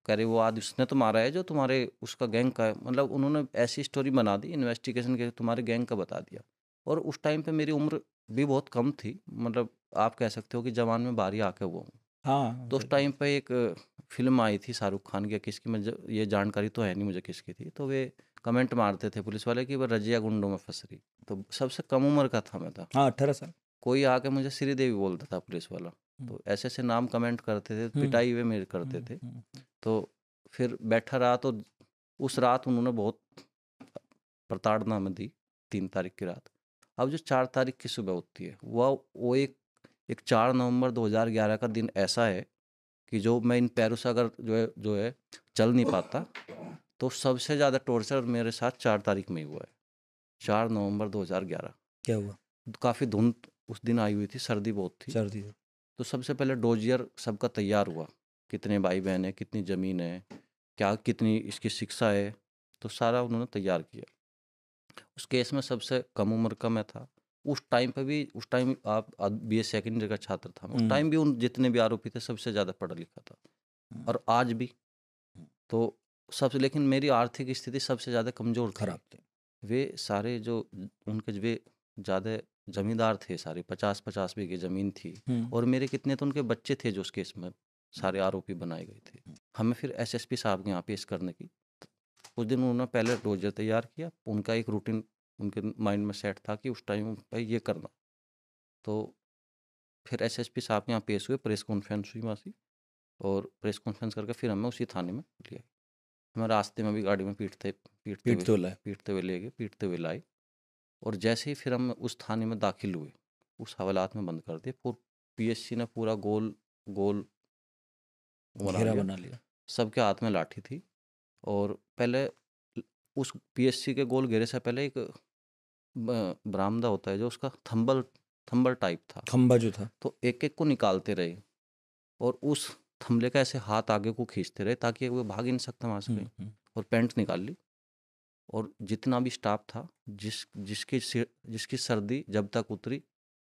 कह रहे वो आज उसने तो मारा है जो तुम्हारे उसका गैंग का है। मतलब उन्होंने ऐसी स्टोरी बना दी इन्वेस्टिगेशन के, तुम्हारे गैंग का बता दिया। और उस टाइम पे मेरी उम्र भी बहुत कम थी, मतलब आप कह सकते हो कि जवान में बारी आके हुआ हूँ। हाँ, तो उस टाइम पे एक फिल्म आई थी शाहरुख खान की, किसकी मुझे ये जानकारी तो है नहीं मुझे किसकी थी, तो वे कमेंट मारते थे पुलिस वाले कि वह रजिया गुंडों में फंस रही। तो सबसे कम उम्र का था मैं था। हाँ, 18 साल। कोई आके मुझे श्रीदेवी बोलता था पुलिस वाला, तो ऐसे ऐसे नाम कमेंट करते थे, पिटाई वे मेरे करते थे। तो फिर बैठा रहा, तो उस रात उन्होंने बहुत प्रताड़ना में दी, 3 तारीख की रात। अब जो 4 तारीख की सुबह होती है, वो एक 4 नवंबर 2011 का दिन ऐसा है कि जो मैं इन पैरों से अगर जो है चल नहीं पाता, तो सबसे ज़्यादा टॉर्चर मेरे साथ 4 तारीख में ही हुआ है, 4 नवंबर 2011। क्या हुआ? काफ़ी धुंध उस दिन आई हुई थी, सर्दी बहुत थी। सर्दी। तो सबसे पहले डोजियर सबका तैयार हुआ, कितने भाई बहन है, कितनी ज़मीन है, क्या कितनी इसकी शिक्षा है, तो सारा उन्होंने तैयार किया। उस केस में सबसे कम उम्र का मैं था। उस टाइम पे भी, उस टाइम आप बीए सेकंड ईयर का छात्र था, उस टाइम भी उन जितने भी आरोपी थे सबसे ज़्यादा पढ़ा लिखा था, और आज भी। तो सबसे, लेकिन मेरी आर्थिक स्थिति सबसे ज़्यादा कमज़ोर थी। खराब थे। वे सारे जो उनके वे ज़्यादा ज़मींदार थे, सारे 50-50 बीघे ज़मीन थी। और मेरे कितने तो उनके बच्चे थे जो उस केस में सारे आरोपी बनाए गए थे। हमें फिर एसएसपी साहब के यहाँ पेश करने की, उस दिन उन्होंने पहले डोजर तैयार किया। उनका एक रूटीन उनके माइंड में सेट था कि उस टाइम पे ये करना। तो फिर एसएसपी साहब के यहाँ पेश हुए, प्रेस कॉन्फ्रेंस हुई वहाँ से, और प्रेस कॉन्फ्रेंस करके फिर हमें उसी थाने में लिया। हमें रास्ते में भी गाड़ी में पीटते पीटते हुए ले गए, पीटते हुए लाए। और जैसे ही फिर हम उस थाने में दाखिल हुए, उस हवालात में बंद कर दिए। पीएससी ने पूरा गोल गोल बना घेरा लिया, बना लिया। सबके हाथ में लाठी थी। और पहले उस पीएससी के गोल घेरे से पहले एक बरामदा होता है जो उसका थंबल टाइप था, खंबा जो था, तो एक एक को निकालते रहे और उस थंबले का ऐसे हाथ आगे को खींचते रहे ताकि वो भाग ही नहीं सकता वहाँ से कहीं। और पैंट निकाल ली, और जितना भी स्टाफ था, जिसकी सर्दी जब तक उतरी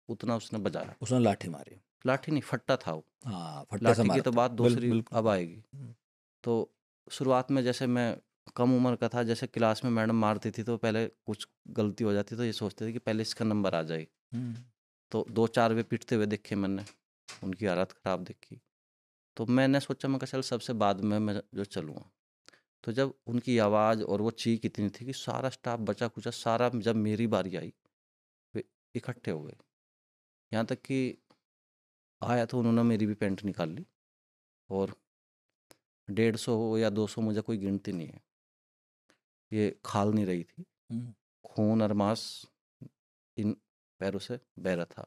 उतना उसने बजाया। उसने लाठी मारी। लाठी नहीं, फट्टा था वो। हाँ, फट्टे से लाठी की मारते तो बात दूसरी बिल्कुल। अब आएगी। तो शुरुआत में जैसे मैं कम उम्र का था, जैसे क्लास में मैडम मारती थी तो पहले कुछ गलती हो जाती तो ये सोचते थे कि पहले इसका नंबर आ जाए। तो 2-4 वे पिटते हुए देखे मैंने, उनकी हालत ख़राब देखी। तो मैंने सोचा, मैं कहा चल सबसे बाद में मैं जो चलूँगा। तो जब उनकी आवाज़ और वो चीख इतनी थी कि सारा स्टाफ बचा खुचा सारा, जब मेरी बारी आई वे इकट्ठे हो गए। यहाँ तक कि आया तो उन्होंने मेरी भी पैंट निकाल ली, और 150 हो या 200 मुझे कोई गिनती नहीं है, ये खाल नहीं रही थी। खून और मांस इन पैरों से बह रहा था।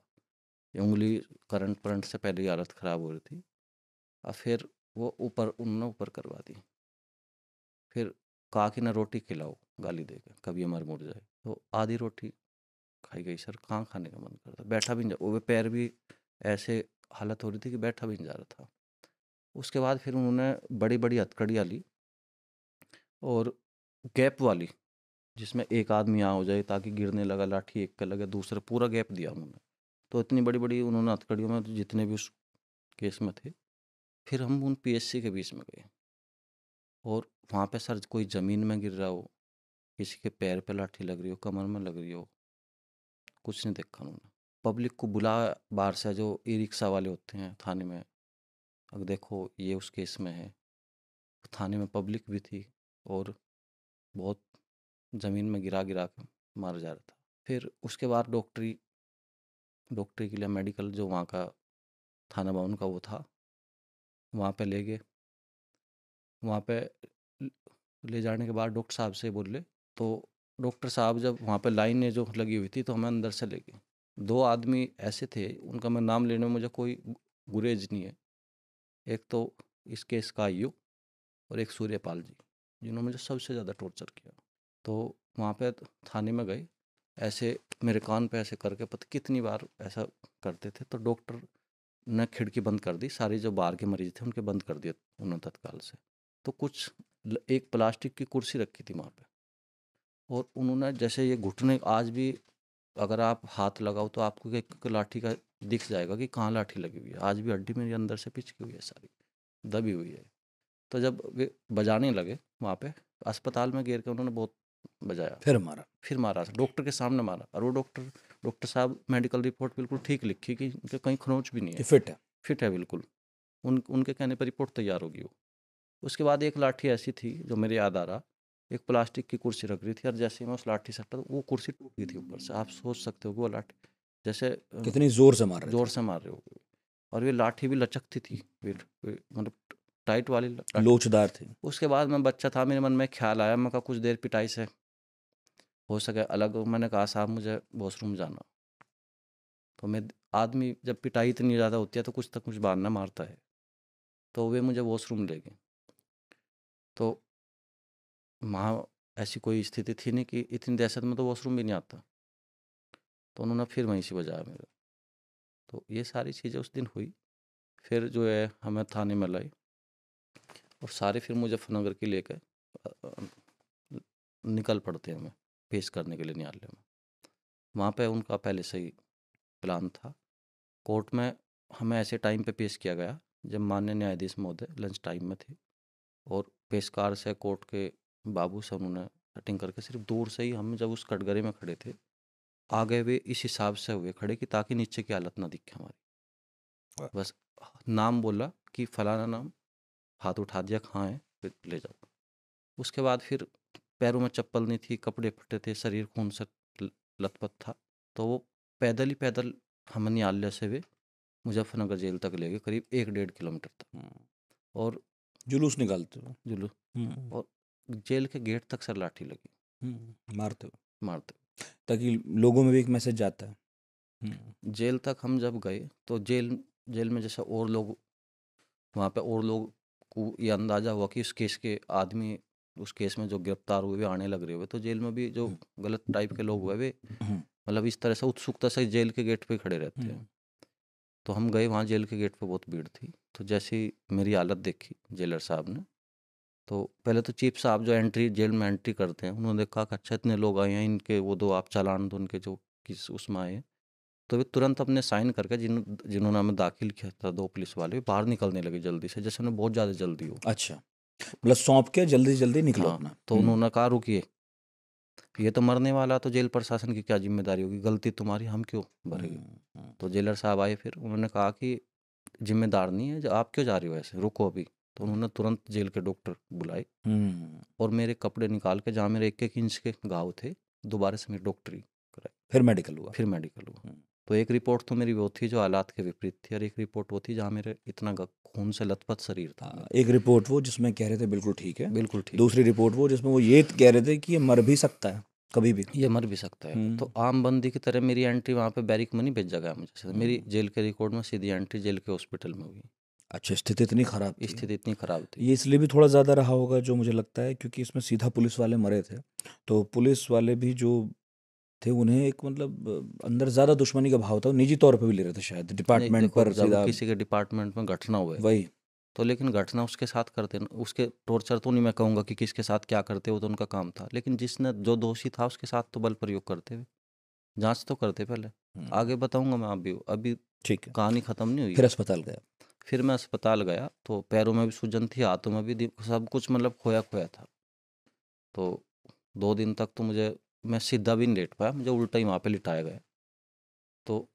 ये उंगली करंट से पहले ही हालत ख़राब हो रही थी। और फिर वो उन्होंने ऊपर करवा दी। फिर कहा कि ना रोटी खिलाओ, गाली देकर कभी हमारे मुड़ जाए। तो आधी रोटी खाई गई। सर कहाँ खाने का मन करता, बैठा भी नहीं जा, वो पैर भी ऐसे हालत हो रही थी कि बैठा भी नहीं जा रहा था। उसके बाद फिर उन्होंने बड़ी बड़ी हथकड़ियाँ ली, और गैप वाली, जिसमें एक आदमी यहाँ हो जाए ताकि गिरने लगा लाठी एक का लगे, दूसरा पूरा गैप दिया उन्होंने। तो इतनी बड़ी बड़ी उन्होंने हथकड़ियों में जितने भी उस केस में थे। फिर हम उन पीएससी के बीच में गए, और वहाँ पे सर कोई ज़मीन में गिर रहा हो, किसी के पैर पे लाठी लग रही हो, कमर में लग रही हो, कुछ नहीं देखा उन्होंने। पब्लिक को बुला बाहर से, जो ई रिक्शा वाले होते हैं थाने में, अब देखो ये उस केस में है। थाने में पब्लिक भी थी, और बहुत ज़मीन में गिरा गिरा के मारा जा रहा था। फिर उसके बाद डॉक्टरी के लिए मेडिकल, जो वहाँ का थाना भवन का वो था, वहाँ पे ले गए। वहाँ पे ले जाने के बाद डॉक्टर साहब से बोले, तो डॉक्टर साहब जब वहाँ पे लाइनें जो लगी हुई थी तो हमें अंदर से ले गए। 2 आदमी ऐसे थे, उनका मैं नाम लेने में मुझे कोई गुरेज नहीं है। एक तो इस केस का आईयू, और एक सूर्यपाल जी, जिन्होंने मुझे सबसे ज़्यादा टॉर्चर किया। तो वहाँ पे थाने में गए, ऐसे मेरे कान पे ऐसे करके पता कितनी बार ऐसा करते थे। तो डॉक्टर ने खिड़की बंद कर दी, सारे जो बाहर के मरीज थे उनके बंद कर दिए उन्होंने तत्काल से। तो कुछ एक प्लास्टिक की कुर्सी रखी थी वहाँ पे, और उन्होंने जैसे ये घुटने, आज भी अगर आप हाथ लगाओ तो आपको एक लाठी का दिख जाएगा कि कहाँ लाठी लगी हुई है। आज भी हड्डी मेरी अंदर से पिचकी हुई है, सारी दबी हुई है। तो जब वे बजाने लगे वहाँ पे, अस्पताल में गिर के उन्होंने बहुत बजाया, फिर मारा डॉक्टर के सामने मारा। और वो डॉक्टर साहब मेडिकल रिपोर्ट बिल्कुल ठीक लिखी कि उनके कहीं खरोंच भी नहीं है, फिट है बिल्कुल। उनके कहने पर रिपोर्ट तैयार होगी वो। उसके बाद एक लाठी ऐसी थी जो मेरे याद आ रहा, एक प्लास्टिक की कुर्सी रख रही थी, और जैसे ही मैं उस लाठी से हटा, वो कुर्सी टूट गई थी ऊपर से। आप सोच सकते हो कि वो लाठी जैसे कितनी जोर से मार रहे हो। और ये लाठी भी लचकती थी, मतलब टाइट वाली लोचदार थी। उसके बाद मैं बच्चा था, मेरे मन में ख्याल आया, मैं कहा कुछ देर पिटाई से हो सके अलग। मैंने कहा साहब मुझे वॉशरूम जाना। तो मैं, आदमी जब पिटाई इतनी ज़्यादा होती है तो कुछ तक कुछ बहाना मारता है। तो वे मुझे वॉशरूम ले गए। तो वहाँ ऐसी कोई स्थिति थी नहीं कि इतनी दहशत में तो वॉशरूम भी नहीं आता। तो उन्होंने फिर वहीं से बजाया मेरे। तो ये सारी चीज़ें उस दिन हुई। फिर जो है हमें थाने में लाई, और सारे फिर मुजफ्फरनगर की लेकर निकल पड़ते हैं हमें पेश करने के लिए न्यायालय में। वहाँ पे उनका पहले से ही प्लान था। कोर्ट में हमें ऐसे टाइम पे पेश किया गया जब माननीय न्यायाधीश महोदय लंच टाइम में थे, और पेशकार से कोर्ट के बाबू से उन्होंने कटिंग करके सिर्फ दूर से ही हम जब उस कटघरे में खड़े थे, आगे वे इस हिसाब से हुए खड़े कि ताकि नीचे की हालत ना दिखे हमारी। वाह। बस नाम बोला कि फलाना नाम, हाथ उठा दिया, कहाँ है, फिर ले जाओ। उसके बाद फिर पैरों में चप्पल नहीं थी, कपड़े फटे थे, शरीर खून से लथपथ था। तो वो पैदल हम न्यायालय से वे मुजफ्फरनगर जेल तक ले गए, करीब 1-1.5 किलोमीटर तक। और जुलूस निकालते हो। जुलूस, और जेल के गेट तक सर लाठी लगी, मारते हो मारते। ताकि लोगों में भी एक मैसेज जाता है। जेल तक हम जब गए तो जेल में जैसे और लोग, वहाँ पे और लोग को ये अंदाज़ा हुआ कि उस केस में जो गिरफ्तार हुए वे आने लग रहे हुए, तो जेल में भी जो गलत टाइप के लोग हुए वे मतलब इस तरह से उत्सुकता से जेल के गेट पे खड़े रहते हैं। तो हम गए वहाँ, जेल के गेट पे बहुत भीड़ थी। तो जैसे ही मेरी हालत देखी जेलर साहब ने, तो पहले तो चीफ साहब जो जेल में एंट्री करते हैं, उन्होंने देखा कि अच्छा इतने लोग आए हैं, इनके वो दो आप चालान दो, उनके जो किस उसमें आए हैं। तो वे तुरंत अपने साइन करके जिन्होंने हमें दाखिल किया था, 2 पुलिस वाले, बाहर निकलने लगे जल्दी से, जैसे उन्हें बहुत ज़्यादा जल्दी हो। अच्छा, मतलब सौंप के जल्दी जल्दी निकलो हाँ, अपना। तो उन्होंने कहा रुकिए, ये तो मरने वाला, तो जेल प्रशासन की क्या जिम्मेदारी होगी, गलती तुम्हारी, हम क्यों भरेंगे। तो जेलर साहब आए, फिर उन्होंने कहा कि जिम्मेदार नहीं है, आप क्यों जा रहे हो ऐसे, रुको अभी। तो उन्होंने तुरंत जेल के डॉक्टर बुलाए और मेरे कपड़े निकाल के, जहाँ मेरे 1-1 इंच के घाव थे, दोबारा से मेरी डॉक्टरी कराई, फिर मेडिकल हुआ। फिर मेडिकल हुआ। तो एक रिपोर्ट तो मेरी वो थी जो हालात के विपरीत थी, और एक रिपोर्ट वो थी जहाँ मेरे इतना खून से लथपथ शरीर था। एक रिपोर्ट वो जिसमें कह रहे थे बिल्कुल ठीक है, बिल्कुल ठीक। दूसरी रिपोर्ट वो जिसमें वो ये कह रहे थे कि ये मर भी सकता है कभी भी। ये मर भी सकता है। तो आम बंदी की तरह मेरी एंट्री वहाँ पे बैरिक में नहीं भेजा गया मुझे, मेरी जेल के रिकॉर्ड में सीधी एंट्री जेल के हॉस्पिटल में हुई। अच्छा, स्थिति इतनी खराब थी। स्थिति इतनी खराब थी। ये इसलिए भी थोड़ा ज़्यादा रहा होगा जो मुझे लगता है, क्योंकि इसमें सीधा पुलिस वाले मरे थे, तो पुलिस वाले भी जो थे उन्हें एक मतलब अंदर ज़्यादा दुश्मनी का भाव था, निजी तौर पे भी ले रहे थे शायद, नहीं, डिपार्टमेंट देखो, पर जब सीधा। किसी के डिपार्टमेंट में घटना हुए वही तो, लेकिन घटना उसके साथ करते न, उसके टॉर्चर तो नहीं मैं कहूँगा कि किसके साथ क्या करते, वो तो उनका काम था, लेकिन जिसने जो दोषी था उसके साथ तो बल प्रयोग करते हुए जांच तो करते पहले। आगे बताऊंगा मैं, अभी ठीक है। कहानी ख़त्म नहीं हुई। फिर अस्पताल गया। फिर मैं अस्पताल गया तो पैरों में भी सूजन थी, हाथों में भी, सब कुछ मतलब खोया खोया था। तो 2 दिन तक तो मैं सीधा भी नहीं लेट पाया, मुझे उल्टा ही वहाँ पे लिटाया गया। तो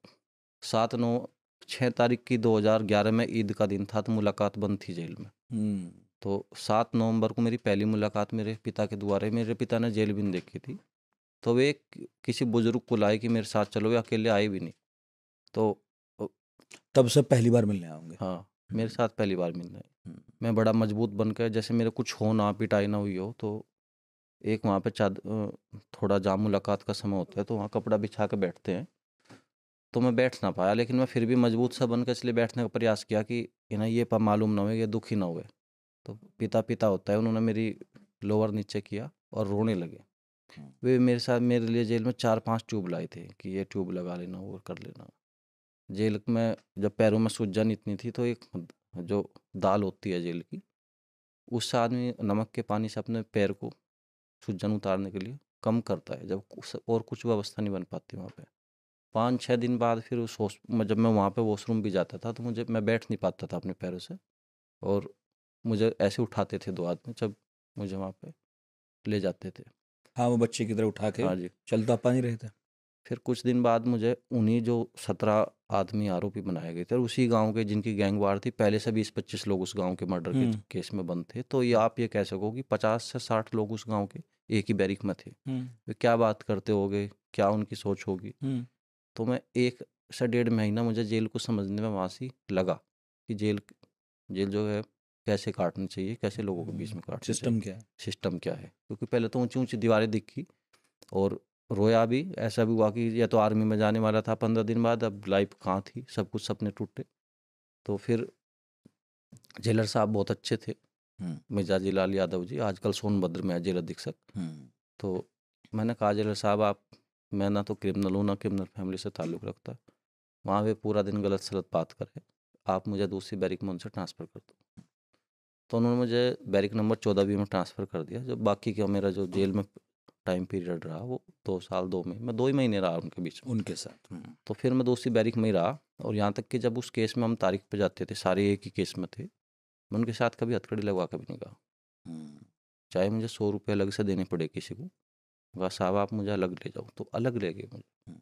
6 तारीख की 2011 में ईद का दिन था, तो मुलाकात बंद थी जेल में। तो 7 नवंबर को मेरी पहली मुलाकात मेरे पिता के द्वारा, मेरे पिता ने जेल भी नहीं देखी थी, तो वे किसी बुजुर्ग को लाए कि मेरे साथ चलो, वे अकेले आए भी नहीं। तो तब से पहली बार मिलने आओगे? हाँ, मेरे साथ पहली बार मिलना है। मैं बड़ा मजबूत बनकर, जैसे मेरे कुछ हो ना, पिटाई ना हुई हो, तो एक वहाँ पे थोड़ा जहाँ मुलाकात का समय होता है तो वहाँ कपड़ा बिछा के बैठते हैं, तो मैं बैठ ना पाया, लेकिन मैं फिर भी मजबूत सा बनकर इसलिए बैठने का प्रयास किया कि इन्हें ये मालूम ना हो, ये दुखी ना हुए। तो पिता होता है, उन्होंने मेरी लोअर नीचे किया और रोने लगे। वे मेरे साथ, मेरे लिए जेल में 4-5 ट्यूब लाए थे कि ये ट्यूब लगा लेना, वो कर लेना। जेल में जब पैरों में सूजन इतनी थी, तो एक जो दाल होती है जेल की, उससे आदमी नमक के पानी से अपने पैर को सूजन उतारने के लिए कम करता है, जब और कुछ व्यवस्था नहीं बन पाती वहाँ पे। 5-6 दिन बाद फिर जब मैं वहाँ पे वॉशरूम भी जाता था, तो मैं बैठ नहीं पाता था अपने पैरों से, और मुझे ऐसे उठाते थे 2 आदमी, जब मुझे वहाँ पे ले जाते थे। हाँ, वो बच्चे की तरह उठा के। हाँ जी। चल तो आप नहीं रहे थे। फिर कुछ दिन बाद मुझे उन्हीं जो 17 आदमी आरोपी बनाए गए थे, और उसी गांव के जिनकी गैंगवार थी, पहले से 20-25 लोग उस गांव के मर्डर के केस में बंद थे। तो ये आप ये कह सको कि 50 से 60 लोग उस गांव के एक ही बैरिक में थे। वे क्या बात करते होंगे, क्या उनकी सोच होगी। तो मैं 1 से 1.5 महीना मुझे जेल को समझने में वहाँ से लगा कि जेल जो है कैसे काटनी चाहिए, कैसे लोगों के बीच में काटनी सिस्टम चाहिए, क्या है? सिस्टम क्या है। क्योंकि पहले तो ऊंची ऊंची दीवारें दिखी, और रोया भी, ऐसा भी हुआ कि या तो आर्मी में जाने वाला था 15 दिन बाद, अब लाइफ कहाँ थी, सब कुछ सपने टूटे। तो फिर जेलर साहब बहुत अच्छे थे, मिर्जाजी लाल यादव जी, आजकल सोनभद्र में है जेल अधीक्षक। तो मैंने कहा जेलर साहब, मैं ना तो क्रिमिनल हूँ, ना क्रिमिनल फैमिली से ताल्लुक़ रखता, वहाँ पे पूरा दिन गलत सलत बात करे, आप मुझे दूसरी बैरिक में उनसे ट्रांसफ़र कर दो। तो उन्होंने मुझे बैरिक नंबर 14B में ट्रांसफ़र कर दिया। जब बाकी का मेरा जो जेल में टाइम पीरियड रहा, वो 2 साल 2 महीने, मैं 2 ही महीने रहा उनके बीच में, उनके साथ। तो फिर मैं दूसरी बैरिक में ही रहा। और यहाँ तक कि जब उस केस में हम तारीख पे जाते थे, सारे एक ही केस में थे, मैं उनके साथ कभी हथकड़ी लगवा के भी नहीं गया। चाहे मुझे 100 रुपये अलग से देने पड़े किसी को, कहा साहब आप मुझे अलग ले जाओ, तो अलग ले गए मुझे। हम्म,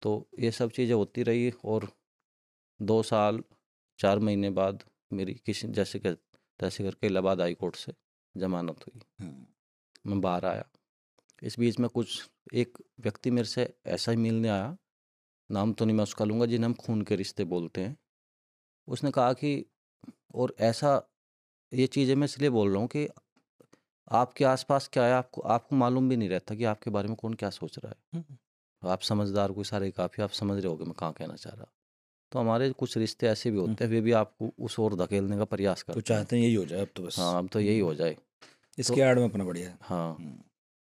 तो ये सब चीज़ें होती रही और 2 साल 4 महीने बाद मेरी किसी तैसे करके इलाहाबाद हाई कोर्ट से जमानत हुई, हम्म, मैं बाहर आया। इस बीच में कुछ एक व्यक्ति मेरे से ऐसा ही मिलने आया, नाम तो नहीं मैं उसका लूँगा, जिन्हें हम खून के रिश्ते बोलते हैं। उसने कहा कि और ऐसा, ये चीज़ें मैं इसलिए बोल रहा हूँ कि आपके आसपास क्या है आपको आपको मालूम भी नहीं रहता कि आपके बारे में कौन क्या सोच रहा है। हम्म, आप समझदार कोई सारे काफ़ी, आप समझ रहे होगे मैं कहाँ कहना चाह रहा। तो हमारे कुछ रिश्ते ऐसे भी होते हैं, वे भी आपको उस ओर धकेलने का प्रयास तो करते हैं। चाहते हैं यही हो जाए अब तो बस। हाँ, अब तो यही हो जाए। इसके तो आड़ में अपना बढ़िया है। हाँ,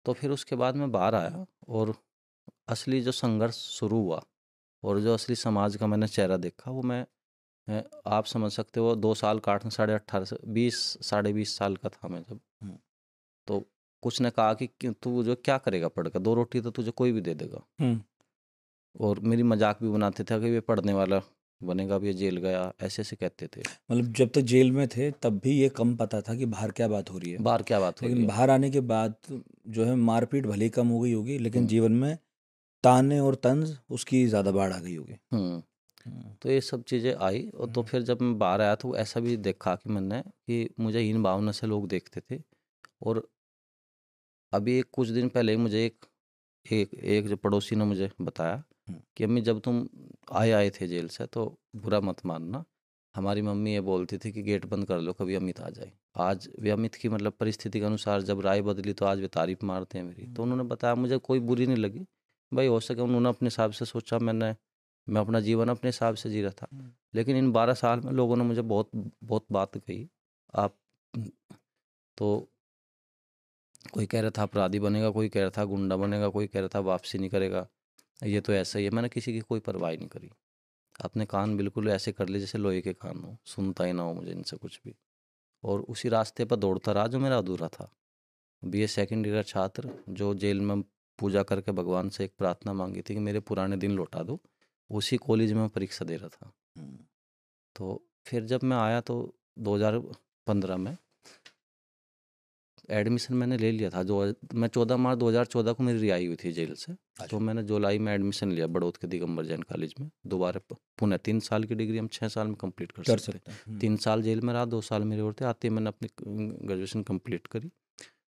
तो फिर उसके बाद मैं बाहर आया और असली जो संघर्ष शुरू हुआ और जो असली समाज का मैंने चेहरा देखा, वो आप समझ सकते हो 2 साल काटने, 18.5 से 20 साढ़े 20 साल का था मैं जब। हम्म, तो कुछ ने कहा कि तू जो क्या करेगा पढ़कर, 2 रोटी तो तुझे कोई भी दे देगा। हम्म, और मेरी मजाक भी बनाते थे कि ये पढ़ने वाला बनेगा, अब ये जेल गया, ऐसे ऐसे कहते थे। मतलब जब तक जेल में थे तब भी ये कम पता था कि बाहर क्या बात हो रही है। बाहर क्या बात हो रही लेकिन है। बाहर आने के बाद जो है मारपीट भले ही कम हो गई होगी, लेकिन हम्म जीवन में ताने और तंज उसकी ज़्यादा बाढ़ आ गई होगी। हम्म हम्म, तो ये सब चीज़ें आई और तो फिर जब मैं बाहर आया तो ऐसा भी देखा कि मैंने कि मुझे हीन भावना से लोग देखते थे। और अभी एक कुछ दिन पहले ही मुझे एक एक जो पड़ोसी ने मुझे बताया हम्म, कि अम्मी जब तुम आए थे जेल से तो बुरा मत मानना, हमारी मम्मी ये बोलती थी कि गेट बंद कर लो कभी अमित आ जाए। आज वे अमित की मतलब परिस्थिति के अनुसार जब राय बदली तो आज वे तारीफ मारते हैं मेरी। तो उन्होंने बताया, मुझे कोई बुरी नहीं लगी भाई, हो सके उन्होंने अपने हिसाब से सोचा, मैं अपना जीवन अपने हिसाब से जी रहा था। हम्म, लेकिन इन 12 साल में लोगों ने मुझे बहुत बहुत बात कही। आप तो कोई कह रहा था अपराधी बनेगा, कोई कह रहा था गुंडा बनेगा, कोई कह रहा था वापसी नहीं करेगा, ये तो ऐसा ही है। मैंने किसी की कोई परवाह नहीं करी, अपने कान बिल्कुल ऐसे कर लिए जैसे लोहे के कान हो, सुनता ही ना हो मुझे इनसे कुछ भी। और उसी रास्ते पर दौड़ता रहा जो मेरा अधूरा था। बीए सेकंड ईयर का छात्र जो जेल में पूजा करके भगवान से एक प्रार्थना मांगी थी कि मेरे पुराने दिन लौटा दो, उसी कॉलेज में मैं परीक्षा दे रहा था। हम्म, तो फिर जब मैं आया तो 2015 में एडमिशन मैंने ले लिया था। जो मैं 14 मार्च 2014 को मेरी रिहाई हुई थी जेल से। तो अच्छा, मैंने जुलाई में एडमिशन लिया बड़ौद के दिगंबर जैन कॉलेज में, दोबारा पुनः 3 साल की डिग्री हम 6 साल में कंप्लीट कर कर सकते हैं। सकते हैं। 3 साल जेल में रहा, 2 साल मेरे और थे, आते ही मैंने अपनी ग्रेजुएशन कंप्लीट करी।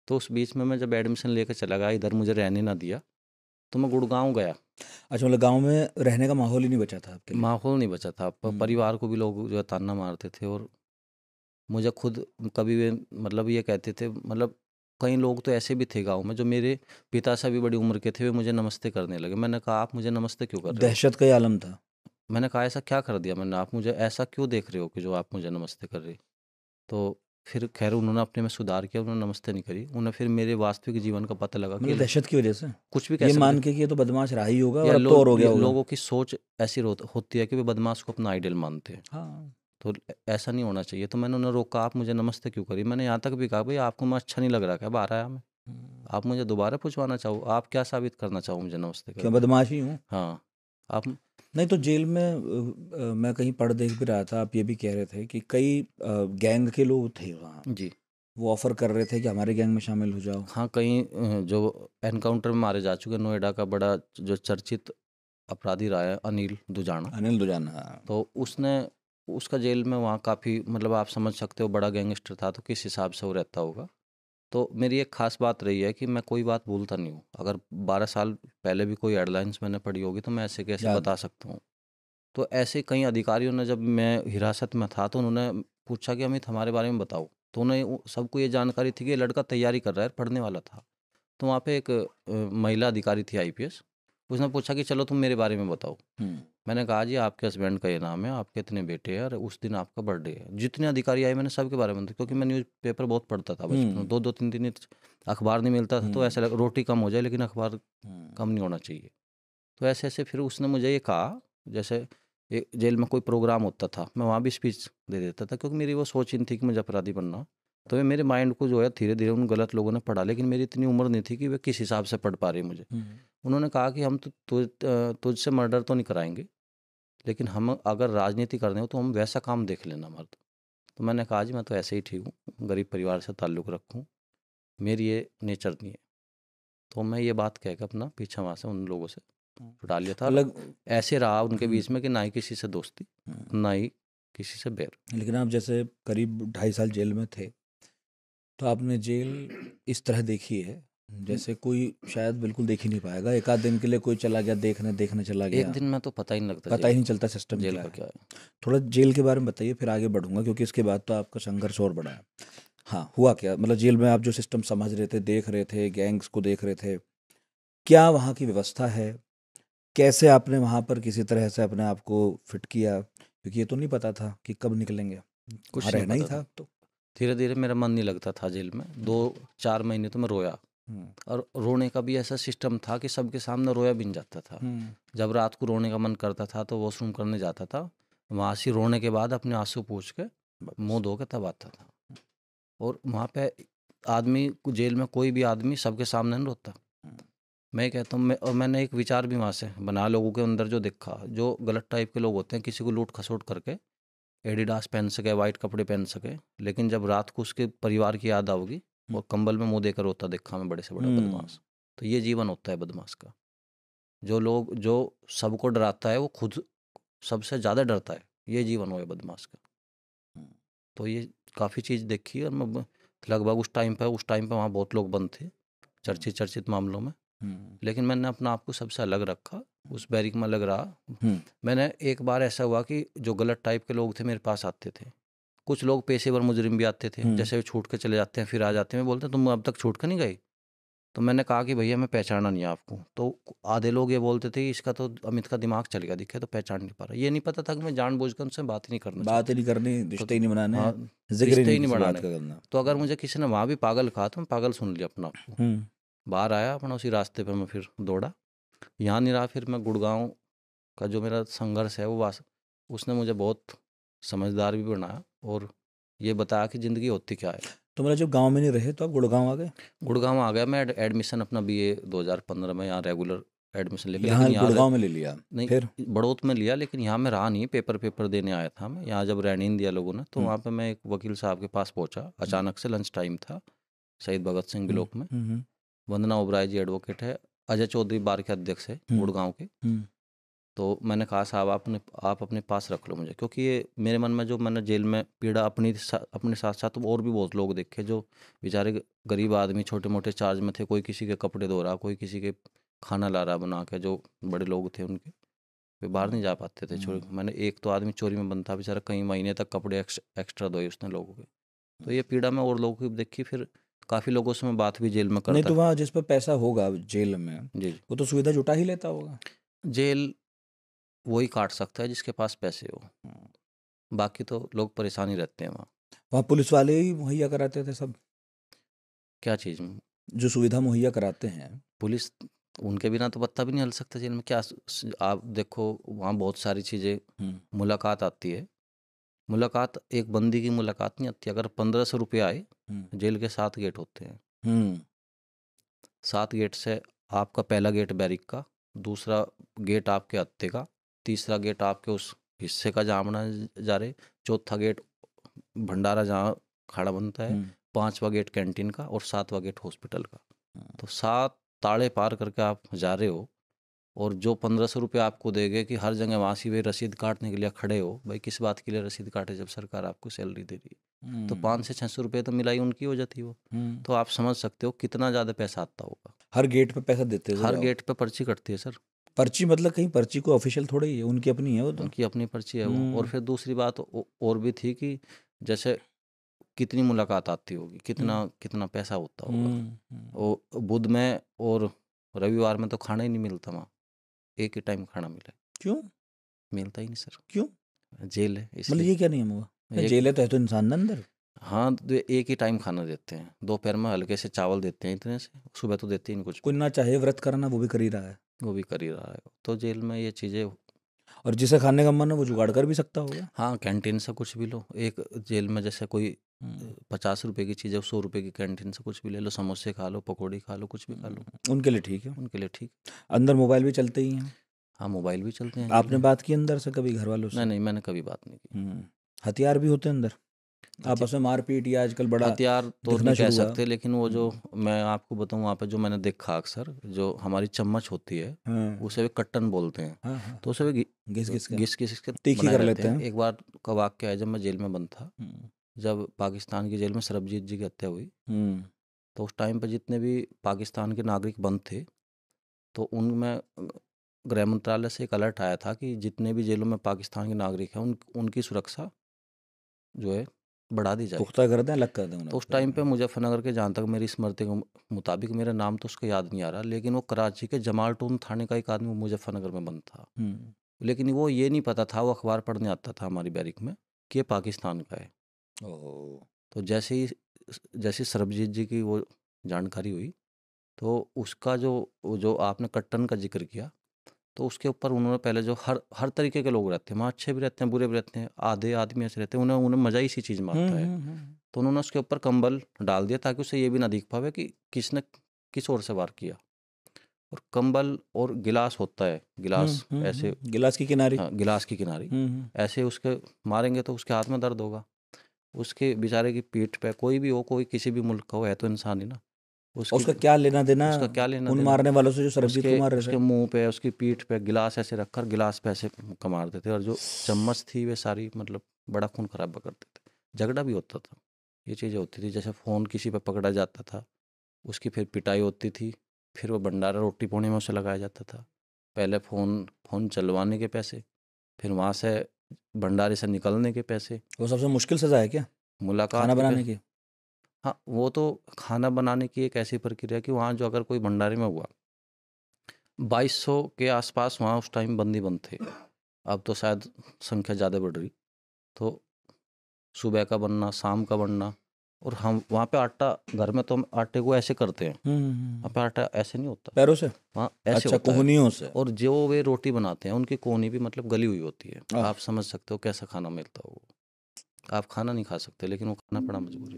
तो उस बीच में मैं जब एडमिशन लेकर चला गया, इधर मुझे रहने ना दिया, तो मैं गुड़गांव गया। अच्छा, मतलब गांव में रहने का माहौल ही नहीं बचा था आपके लिए। माहौल नहीं बचा था, हम्म, परिवार को भी लोग जो है ताना मारते थे। और मुझे खुद कभी भी मतलब ये कहते थे, मतलब कई लोग तो ऐसे भी थे गाँव में जो मेरे पिता से भी बड़ी उम्र के थे, वे मुझे नमस्ते करने लगे। मैंने कहा आप मुझे नमस्ते क्यों कर रहे हो? दहशत का ही आलम था। मैंने कहा ऐसा क्या कर दिया मैंने, आप मुझे ऐसा क्यों देख रहे हो कि जो आप मुझे नमस्ते कर रहे? तो फिर खैर उन्होंने अपने में सुधार किया, उन्होंने नमस्ते नहीं करी। उन्हें फिर मेरे वास्तविक जीवन का पता लगा मतलब कि दहशत की वजह से कुछ भी कह ये सकते, मान के कि ये तो बदमाश रहा ही होगा और या अब तो और हो गया होगा। लोगों की सोच ऐसी होती है कि वे बदमाश को अपना आइडल मानते हैं। हाँ। तो ऐसा नहीं होना चाहिए। तो मैंने उन्हें रोका, आप मुझे नमस्ते क्यों करी? मैंने यहाँ तक भी कहा भाई आपको मैं अच्छा नहीं लग रहा क्या बाहर आया मैं? हम्म, आप मुझे दोबारा पूछवाना चाहो, आप क्या साबित करना चाहो मुझे नमस्ते क्या करके? बदमाश ही हूँ। हाँ, आप नहीं तो जेल में मैं कहीं पढ़ देख भी रहा था, आप ये भी कह रहे थे कि कई गैंग के लोग थे वहाँ, जी। वो ऑफर कर रहे थे कि हमारे गैंग में शामिल हो जाओ। हाँ, कहीं जो एनकाउंटर में मारे जा चुके, नोएडा का बड़ा जो चर्चित अपराधी रहा है अनिल दुजाना, अनिल दुजान, हाँ। तो उसका जेल में वहाँ काफ़ी, मतलब आप समझ सकते हो बड़ा गैंगस्टर था, तो किस हिसाब से वो रहता होगा। तो मेरी एक खास बात रही है कि मैं कोई बात भूलता नहीं हूँ। अगर 12 साल पहले भी कोई हेडलाइंस मैंने पढ़ी होगी तो मैं ऐसे कैसे याद बता है। सकता हूँ। तो ऐसे कई अधिकारियों ने, जब मैं हिरासत में था तो उन्होंने पूछा कि अमित हमारे बारे में बताओ। तो उन्हें सबको ये जानकारी थी कि ये लड़का तैयारी कर रहा है, पढ़ने वाला था। तो वहाँ पे एक महिला अधिकारी थी आईपीएस, उसने पूछा कि चलो तुम मेरे बारे में बताओ। हम्म, मैंने कहा जी आपके हस्बैंड का ये नाम है, आपके इतने बेटे हैं और उस दिन आपका बर्थडे है। जितने अधिकारी आए मैंने सबके बारे में बताया, क्योंकि मैं न्यूज़पेपर बहुत पढ़ता था बचपन में, हम्म, 2-2 3-3 अखबार नहीं मिलता था, तो हम्म, ऐसा लगा रोटी कम हो जाए लेकिन अखबार हम्म, कम नहीं होना चाहिए। तो ऐसे ऐसे फिर उसने मुझे ये कहा, जैसे जेल में कोई प्रोग्राम होता था मैं वहाँ भी स्पीच दे देता था, क्योंकि मेरी वो सोच ही नहीं थी कि मुझे अपराधी बनना। तो ये मेरे माइंड को जो है धीरे धीरे उन गलत लोगों ने पढ़ा, लेकिन मेरी इतनी उम्र नहीं थी कि वे किस हिसाब से पढ़ पा रहे मुझे। हम्म, उन्होंने कहा कि हम तो तुझसे मर्डर तो नहीं कराएंगे, लेकिन हम अगर राजनीति करने हो तो हम वैसा काम देख लेना मर्द। तो मैंने कहा जी मैं तो ऐसे ही ठीक हूँ, गरीब परिवार से ताल्लुक़ रखूँ, मेरी ये नेचर नहीं है। तो मैं ये बात कह के अपना पीछा वहाँ से उन लोगों से छुड़ा लिया था। और मतलब ऐसे रहा उनके बीच में कि ना ही किसी से दोस्ती, ना ही किसी से बैर। लेकिन आप जैसे करीब 2.5 साल जेल में थे, तो आपने जेल इस तरह देखी है जैसे कोई शायद बिल्कुल देख ही नहीं पाएगा। एक आध दिन के लिए कोई चला गया देखने चला एक गया, दिन में तो पता ही नहीं लगता पता ही नहीं चलता सिस्टम जेल क्या का है। क्या है। थोड़ा जेल के बारे में बताइए, फिर आगे बढ़ूंगा, क्योंकि इसके बाद तो आपका संघर्ष और बढ़ा है। हाँ, हुआ क्या? मतलब जेल में आप जो सिस्टम समझ रहे थे, देख रहे थे, गैंग्स को देख रहे थे, क्या वहाँ की व्यवस्था है? कैसे आपने वहाँ पर किसी तरह से अपने आप को फिट किया? क्योंकि ये तो नहीं पता था कि कब निकलेंगे, वहाँ कुछ नहीं रहना ही पता था था। अब तो। धीरे धीरे मेरा मन नहीं लगता था जेल में। 2-4 महीने तो मैं रोया। और रोने का भी ऐसा सिस्टम था कि सबके सामने रोया भी नहीं जाता था। जब रात को रोने का मन करता था तो वॉशरूम करने जाता था, वहाँ से रोने के बाद अपने आंसू पूछ के मुंह धो के तब आता था। और वहाँ पे आदमी जेल में कोई भी आदमी सबके सामने नहीं रोता। मैं कहता हूँ और मैंने एक विचार भी वहाँ से बना, लोगों के अंदर जो देखा, जो गलत टाइप के लोग होते हैं, किसी को लूट खसोट करके एडिडास पहन सके, वाइट कपड़े पहन सके, लेकिन जब रात को उसके परिवार की याद आओगी और कंबल में मुंह देकर रोता देखा मैं बड़े से बड़ा बदमाश। तो ये जीवन होता है बदमाश का। जो सबको डराता है वो खुद सबसे ज़्यादा डरता है। ये जीवन हो है बदमाश का। तो ये काफ़ी चीज़ देखी। और मैं लगभग उस टाइम पे वहाँ बहुत लोग बंद थे चर्चित मामलों में, लेकिन मैंने अपना आप को सबसे अलग रखा, उस बैरिक में अलग रहा। मैंने एक बार ऐसा हुआ कि जो गलत टाइप के लोग थे मेरे पास आते थे। कुछ लोग पेशेवर मुजरिम भी आते थे, जैसे छूट के चले जाते हैं फिर आ जाते हैं, बोलते हैं तुम अब तक छूट के नहीं गए। तो मैंने कहा कि भैया मैं पहचाना नहीं आपको। तो आधे लोग ये बोलते थे इसका तो अमित का दिमाग चल गया दिखे तो पहचान नहीं पा रहा। ये नहीं पता था कि मैं जानबूझकर उनसे बात ही नहीं करना बात ही चाहता। नहीं करनी, तो रिश्ते ही नहीं बनाने, हाँ, जिक्र ही रिश्ते नहीं ही नहीं किसी बात बढ़ाने। का करना। तो अगर मुझे किसी ने वहाँ भी पागल कहा तो मैं पागल सुन लिया अपना आपको। बाहर आया अपना, उसी रास्ते पे मैं फिर दौड़ा। यहाँ नहीं रहा, फिर मैं गुड़गांव का जो मेरा संघर्ष है वो उसने मुझे बहुत समझदार भी बनाया और ये बताया कि ज़िंदगी होती क्या है। तो मतलब जब गांव में नहीं रहे तो आप गुड़गांव आ गए? गुड़गांव आ गया मैं। एडमिशन अपना बीए 2015 में यहाँ रेगुलर एडमिशन लेके, यहाँ लेकिन यहाँ गुड़गांव में ले लिया नहीं, फिर? बड़ौत में लिया, लेकिन यहाँ मैं रहा नहीं। पेपर देने आया था मैं यहाँ। जब रहने नहीं दिया लोगों ने तो वहाँ पे मैं एक वकील साहब के पास पहुँचा अचानक से। लंच टाइम था, शहीद भगत सिंह ब्लॉक में। वंदना ओबराय जी एडवोकेट है, अजय चौधरी बार के अध्यक्ष है गुड़गांव के। तो मैंने कहा साहब आप अपने पास रख लो मुझे, क्योंकि ये मेरे मन में जो मैंने जेल में पीड़ा अपने साथ साथ और भी बहुत लोग देखे जो बेचारे गरीब आदमी छोटे मोटे चार्ज में थे। कोई किसी के कपड़े धो रहा, कोई किसी के खाना ला रहा बना के, जो बड़े लोग थे उनके वे बाहर नहीं जा पाते थे। मैंने एक तो आदमी चोरी में बंद था बेचारा, कई महीने तक कपड़े एक्स्ट्रा धोए उसने लोगों के। तो ये पीड़ा मैं और लोगों की देखी। फिर काफ़ी लोगों से मैं बात भी जेल में नहीं करता। तो वहाँ जिस पर पैसा होगा जेल में, जी वो तो सुविधा जुटा ही लेता होगा। जेल वही काट सकता है जिसके पास पैसे हो, बाकी तो लोग परेशानी रहते हैं वहाँ। वहाँ पुलिस वाले ही मुहैया कराते थे सब? क्या चीज़ में? जो सुविधा मुहैया कराते हैं पुलिस, उनके बिना तो पत्ता भी नहीं हल सकता जेल में। क्या आप देखो वहाँ बहुत सारी चीज़ें, मुलाकात आती है। मुलाकात एक बंदी की मुलाकात नहीं आती। अगर 1500 रुपये आए, जेल के 7 गेट होते हैं। 7 गेट से आपका पहला गेट बैरिक का, दूसरा गेट आपके हत्थे का, तीसरा गेट आपके उस हिस्से का जहाँ बना जा रहे, चौथा गेट भंडारा जहाँ खाड़ा बनता है, पांचवा गेट कैंटीन का और सातवां गेट हॉस्पिटल का। तो 7 ताड़े पार करके आप जा रहे हो। और जो 1500 रुपये आपको देंगे कि हर जगह वहाँ से वे रसीद काटने के लिए खड़े हो। भाई किस बात के लिए रसीद काटे जब सरकार आपको सैलरी दे रही है? तो 500 से 600 रुपये तो मिलाई उनकी हो जाती वो। तो आप समझ सकते हो कितना ज़्यादा पैसा आता होगा। हर गेट पे पैसा देते थे? हर गेट पे पर्ची कटती है सर। पर्ची मतलब कहीं पर्ची को ऑफिशियल थोड़ी ही है, उनकी अपनी है वो तो। उनकी अपनी पर्ची है वो। और फिर दूसरी बात और भी थी कि जैसे कितनी मुलाकात आती होगी, कितना पैसा होता होगा। और बुध में और रविवार में तो खाना ही नहीं मिलता वहाँ। एक ही टाइम खाना मिले। क्यों मिलता ही नहीं सर, क्यों? जेल है मतलब इसलिए। ये क्या नियम हुआ? जेल है तो इंसान ना अंदर। हाँ, तो एक ही टाइम खाना देते हैं। दोपहर में हल्के से चावल देते हैं इतने से, सुबह तो देते ही नहीं कुछ कोई भी। ना चाहे व्रत करना, वो भी कर ही रहा है। वो भी कर ही रहा है। तो जेल में ये चीज़ें। और जिसे खाने का मन है वो जुगाड़ कर भी सकता होगा। हाँ, कैंटीन से कुछ भी लो। एक जेल में जैसे कोई 50 रुपए की चीज़ है, 100 रुपए की कैंटीन से कुछ भी ले लो, समोसे खा लो, पकौड़ी खा लो, कुछ भी खा लो। उनके लिए ठीक है। उनके लिए ठीक। अंदर मोबाइल भी चलते ही हैं? हाँ, मोबाइल भी चलते हैं। आपने बात की अंदर से कभी घर वालों से? नहीं, मैंने कभी बात नहीं की। हथियार भी होते हैं अंदर? आपस में मारपीट या आजकल बड़ा हथियार तो दिखना नहीं कह शुरू हुआ। सकते, लेकिन वो जो मैं आपको बताऊं, वहाँ पे जो मैंने देखा अक्सर, जो हमारी चम्मच होती है हाँ उसे वे कट्टन बोलते हैं, हाँ हाँ, तो उसे वे घिस घिस के घिस घिस के तीखी बनाए कर रहते लेते हैं। हैं। एक बार का वाक्य है, जब मैं जेल में बंद था, हम्म जब पाकिस्तान की जेल में सरबजीत जी की हत्या हुई, हम्म, तो उस टाइम पर जितने भी पाकिस्तान के नागरिक बंद थे, तो उनमें गृह मंत्रालय से एक अलर्ट आया था कि जितने भी जेलों में पाकिस्तान के नागरिक हैं उनकी सुरक्षा जो है बढ़ा दी जाए। पुख्ता कर दें, अलग कर दें उन्हें तो उस टाइम पे मुजफ्फरनगर के, जहाँ तक मेरी स्मृति के मुताबिक, मेरा नाम तो उसका याद नहीं आ रहा, लेकिन वो कराची के जमालटोन थाने का एक आदमी मुजफ्फरनगर में बंद था, लेकिन वो ये नहीं पता था, वो अखबार पढ़ने आता था हमारी बैरिक में, कि ये पाकिस्तान का है। ओह, तो जैसे सरबजीत जी की वो जानकारी हुई, तो उसका जो जो आपने कट्टन का जिक्र किया, तो उसके ऊपर उन्होंने पहले जो हर हर तरीके के लोग रहते हैं वहाँ, अच्छे भी रहते हैं, बुरे भी रहते हैं, आधे आदमी ऐसे रहते हैं, उन्हें उन्हें मज़ा ही इसी चीज़ में आता है। तो उन्होंने उसके ऊपर कंबल डाल दिया ताकि उसे ये भी ना दिख पावे कि किसने किस ओर से वार किया। और कंबल और गिलास होता है, गिलास ऐसे, गिलास की किनारी। हाँ, गिलास की किनारी ऐसे उसके मारेंगे तो उसके हाथ में दर्द होगा। उसके बेचारे की पीठ पे, कोई भी हो, कोई किसी भी मुल्क का हो, है तो इंसान ही ना, और उसकी उसका क्या लेना देना उसका क्या लेना उन देना। मारने वालों से जो सरबजीत उसके को मार रहे उसके थे? मुंह पे, उसकी पीठ पे गिलास ऐसे रखकर गिलास पे ऐसे मुक्का मारते थे, और जो चम्मच थी वे सारी, मतलब बड़ा खून खराबा करते थे। झगड़ा भी होता था, ये चीज़ें होती थी। जैसे फ़ोन किसी पे पकड़ा जाता था, उसकी फिर पिटाई होती थी, फिर वो भंडारा रोटी पानी में उसे लगाया जाता था। पहले फ़ोन चलवाने के पैसे, फिर वहाँ से भंडारे से निकलने के पैसे, वो सबसे मुश्किल सजा है क्या, मुलाकात खाना के बनाने पैसे। की? हाँ, वो तो खाना बनाने की एक ऐसी प्रक्रिया कि वहाँ जो अगर कोई भंडारे में हुआ, 2200 के आसपास वहाँ उस टाइम बंदी बंद थे, अब तो शायद संख्या ज़्यादा बढ़ रही। तो सुबह का बनना, शाम का बनना, और हम वहाँ पे आटा, घर में तो हम आटे को ऐसे करते हैं, वहाँ पे आटा ऐसे नहीं होता, पैरों से? वहाँ ऐसे अच्छा, होता है। कोहनियों से। और जो वे रोटी बनाते हैं उनकी कोहनी भी मतलब गली हुई होती है। आह, आप समझ सकते हो कैसा खाना मिलता हो। आप खाना नहीं खा सकते, लेकिन वो खाना पड़ा मजबूरी।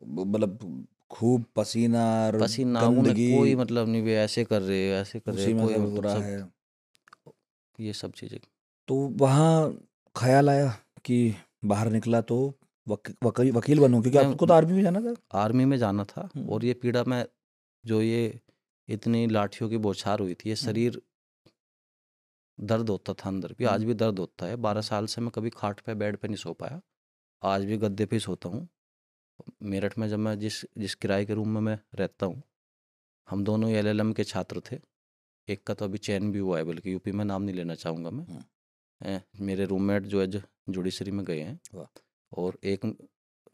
मतलब खूब पसीना और पसीना, उन्हें गंदगी कोई मतलब नहीं, वे ऐसे कर रहे, ऐसे कर रहे, उसी में कोई सब हो मतलब रहा सब, है। ये सब चीज़ें। तो वहाँ ख्याल आया कि बाहर निकला तो वकील बनूं, क्योंकि मैं आपको तो आर्मी में जाना था। आर्मी में जाना था, हम्म, और ये पीड़ा में, जो ये इतनी लाठियों की बौछार हुई थी, ये हम्म, शरीर दर्द होता था अंदर भी, आज हम्म, भी दर्द होता है। 12 साल से मैं कभी खाट पे, बेड पे नहीं सो पाया, आज भी गद्दे पे ही सोता हूँ। मेरठ में जब मैं जिस जिस किराए के रूम में मैं रहता हूँ, हम दोनों एलएलएम के छात्र थे। एक का तो अभी चयन भी हुआ है, बल्कि यूपी में, नाम नहीं लेना चाहूँगा मैं। हम्म, मेरे रूममेट जो है जुडिशरी में गए हैं, वाह, और एक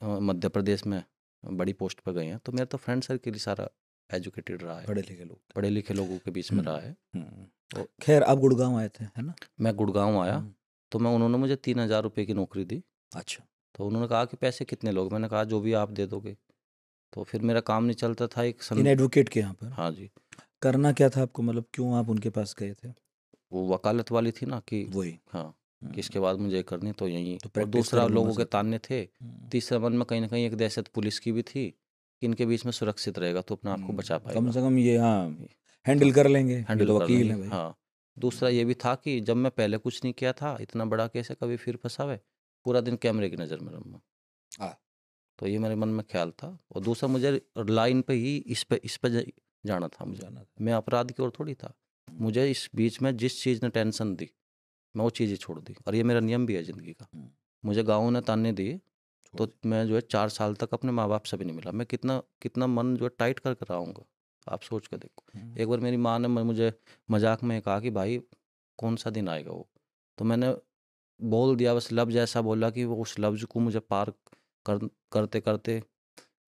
मध्य प्रदेश में बड़ी पोस्ट पर गए हैं। तो मेरा तो फ्रेंड सर्किल ही सारा एजुकेटेड रहा है, पढ़े लिखे लोग थे। पढ़े लिखे लोगों के बीच में रहा है। और खैर, आप गुड़गांव आए थे, है ना? मैं गुड़गांव आया, हम्म, तो उन्होंने मुझे 3000 रुपये की नौकरी दी। अच्छा। तो उन्होंने कहा कि पैसे कितने लोगे, मैंने कहा जो भी आप दे दोगे। तो फिर मेरा काम नहीं चलता था, इन एडवोकेट के यहाँ पर हाँ जी, करना क्या था आपको, मतलब क्यों आप उनके पास गए थे? वो वकालत वाली थी ना कि, वही। हाँ, कि हम्म, इसके बाद मुझे करनी तो यहीं। तो और प्रैक्टिस कर दूसरा, लूँ लोगों बस के अपनी। ताने थे। तीसरा, मन में कहीं ना कहीं एक दहशत पुलिस की भी थी कि इनके बीच में सुरक्षित रहेगा तो अपने आप को बचा कम पाएगा। से कम ये, हाँ, हाँ, हैंडल कर लेंगे, ये हैंडल तो कर वकील लेंगे, है भाई। हाँ। दूसरा ये भी था कि जब मैं पहले कुछ नहीं किया था, इतना बड़ा केस है, कभी फिर फंसावे, पूरा दिन कैमरे की नज़र में रहूँगा। हाँ, तो ये मेरे मन में ख्याल था। और दूसरा, मुझे लाइन पे ही इस पे जाना था मुझे। जाना था। मैं अपराध की ओर थोड़ी था। मुझे इस बीच में जिस चीज़ ने टेंशन दी, मैं वो चीज़ ही छोड़ दी, और ये मेरा नियम भी है ज़िंदगी का। मुझे गाँव ने ताने दिए, छोड़ तो दी। मैं जो है 4 साल तक अपने माँ बाप से भी नहीं मिला। मैं कितना कितना मन जो है टाइट कर कर आऊँगा, आप सोच के देखो। एक बार मेरी माँ ने मुझे मजाक में कहा कि भाई, कौन सा दिन आएगा वो। तो मैंने बोल दिया, बस लफ्ज़ ऐसा बोला कि वो, उस लफ्ज़ को मुझे पार करते करते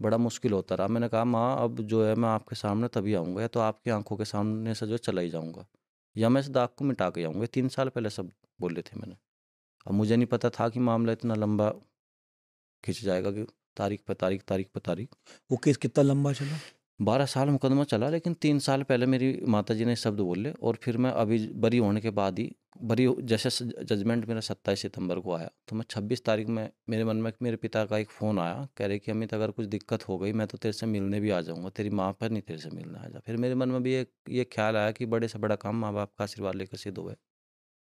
बड़ा मुश्किल होता रहा। मैंने कहा, माँ, अब जो है मैं आपके सामने तभी आऊँगा, या तो आपकी आंखों के सामने से जो है चला ही जाऊँगा, या मैं इस दाग को मिटा के आऊँगा। 3 साल पहले सब बोले थे मैंने। अब मुझे नहीं पता था कि मामला इतना लंबा खिंच जाएगा, कि तारीख पे तारीख, तारीख पे तारीख। वो केस कितना लंबा चला? 12 साल मुकदमा चला, लेकिन 3 साल पहले मेरी माता जी ने शब्द बोले, और फिर मैं अभी बरी होने के बाद ही, जैसे जजमेंट मेरा 27 सितंबर को आया, तो मैं 26 तारीख में, मेरे मन में मेरे पिता का एक फ़ोन आया, कह रहे कि अमित, अगर कुछ दिक्कत हो गई, मैं तो तेरे से मिलने भी आ जाऊँगा, तेरी माँ पर नहीं, तेरे से मिलने आ जा। फिर मेरे मन में भी ये ख्याल आया कि बड़े से बड़ा काम माँ बाप का आशीर्वाद लेकर सिद्ध हुए।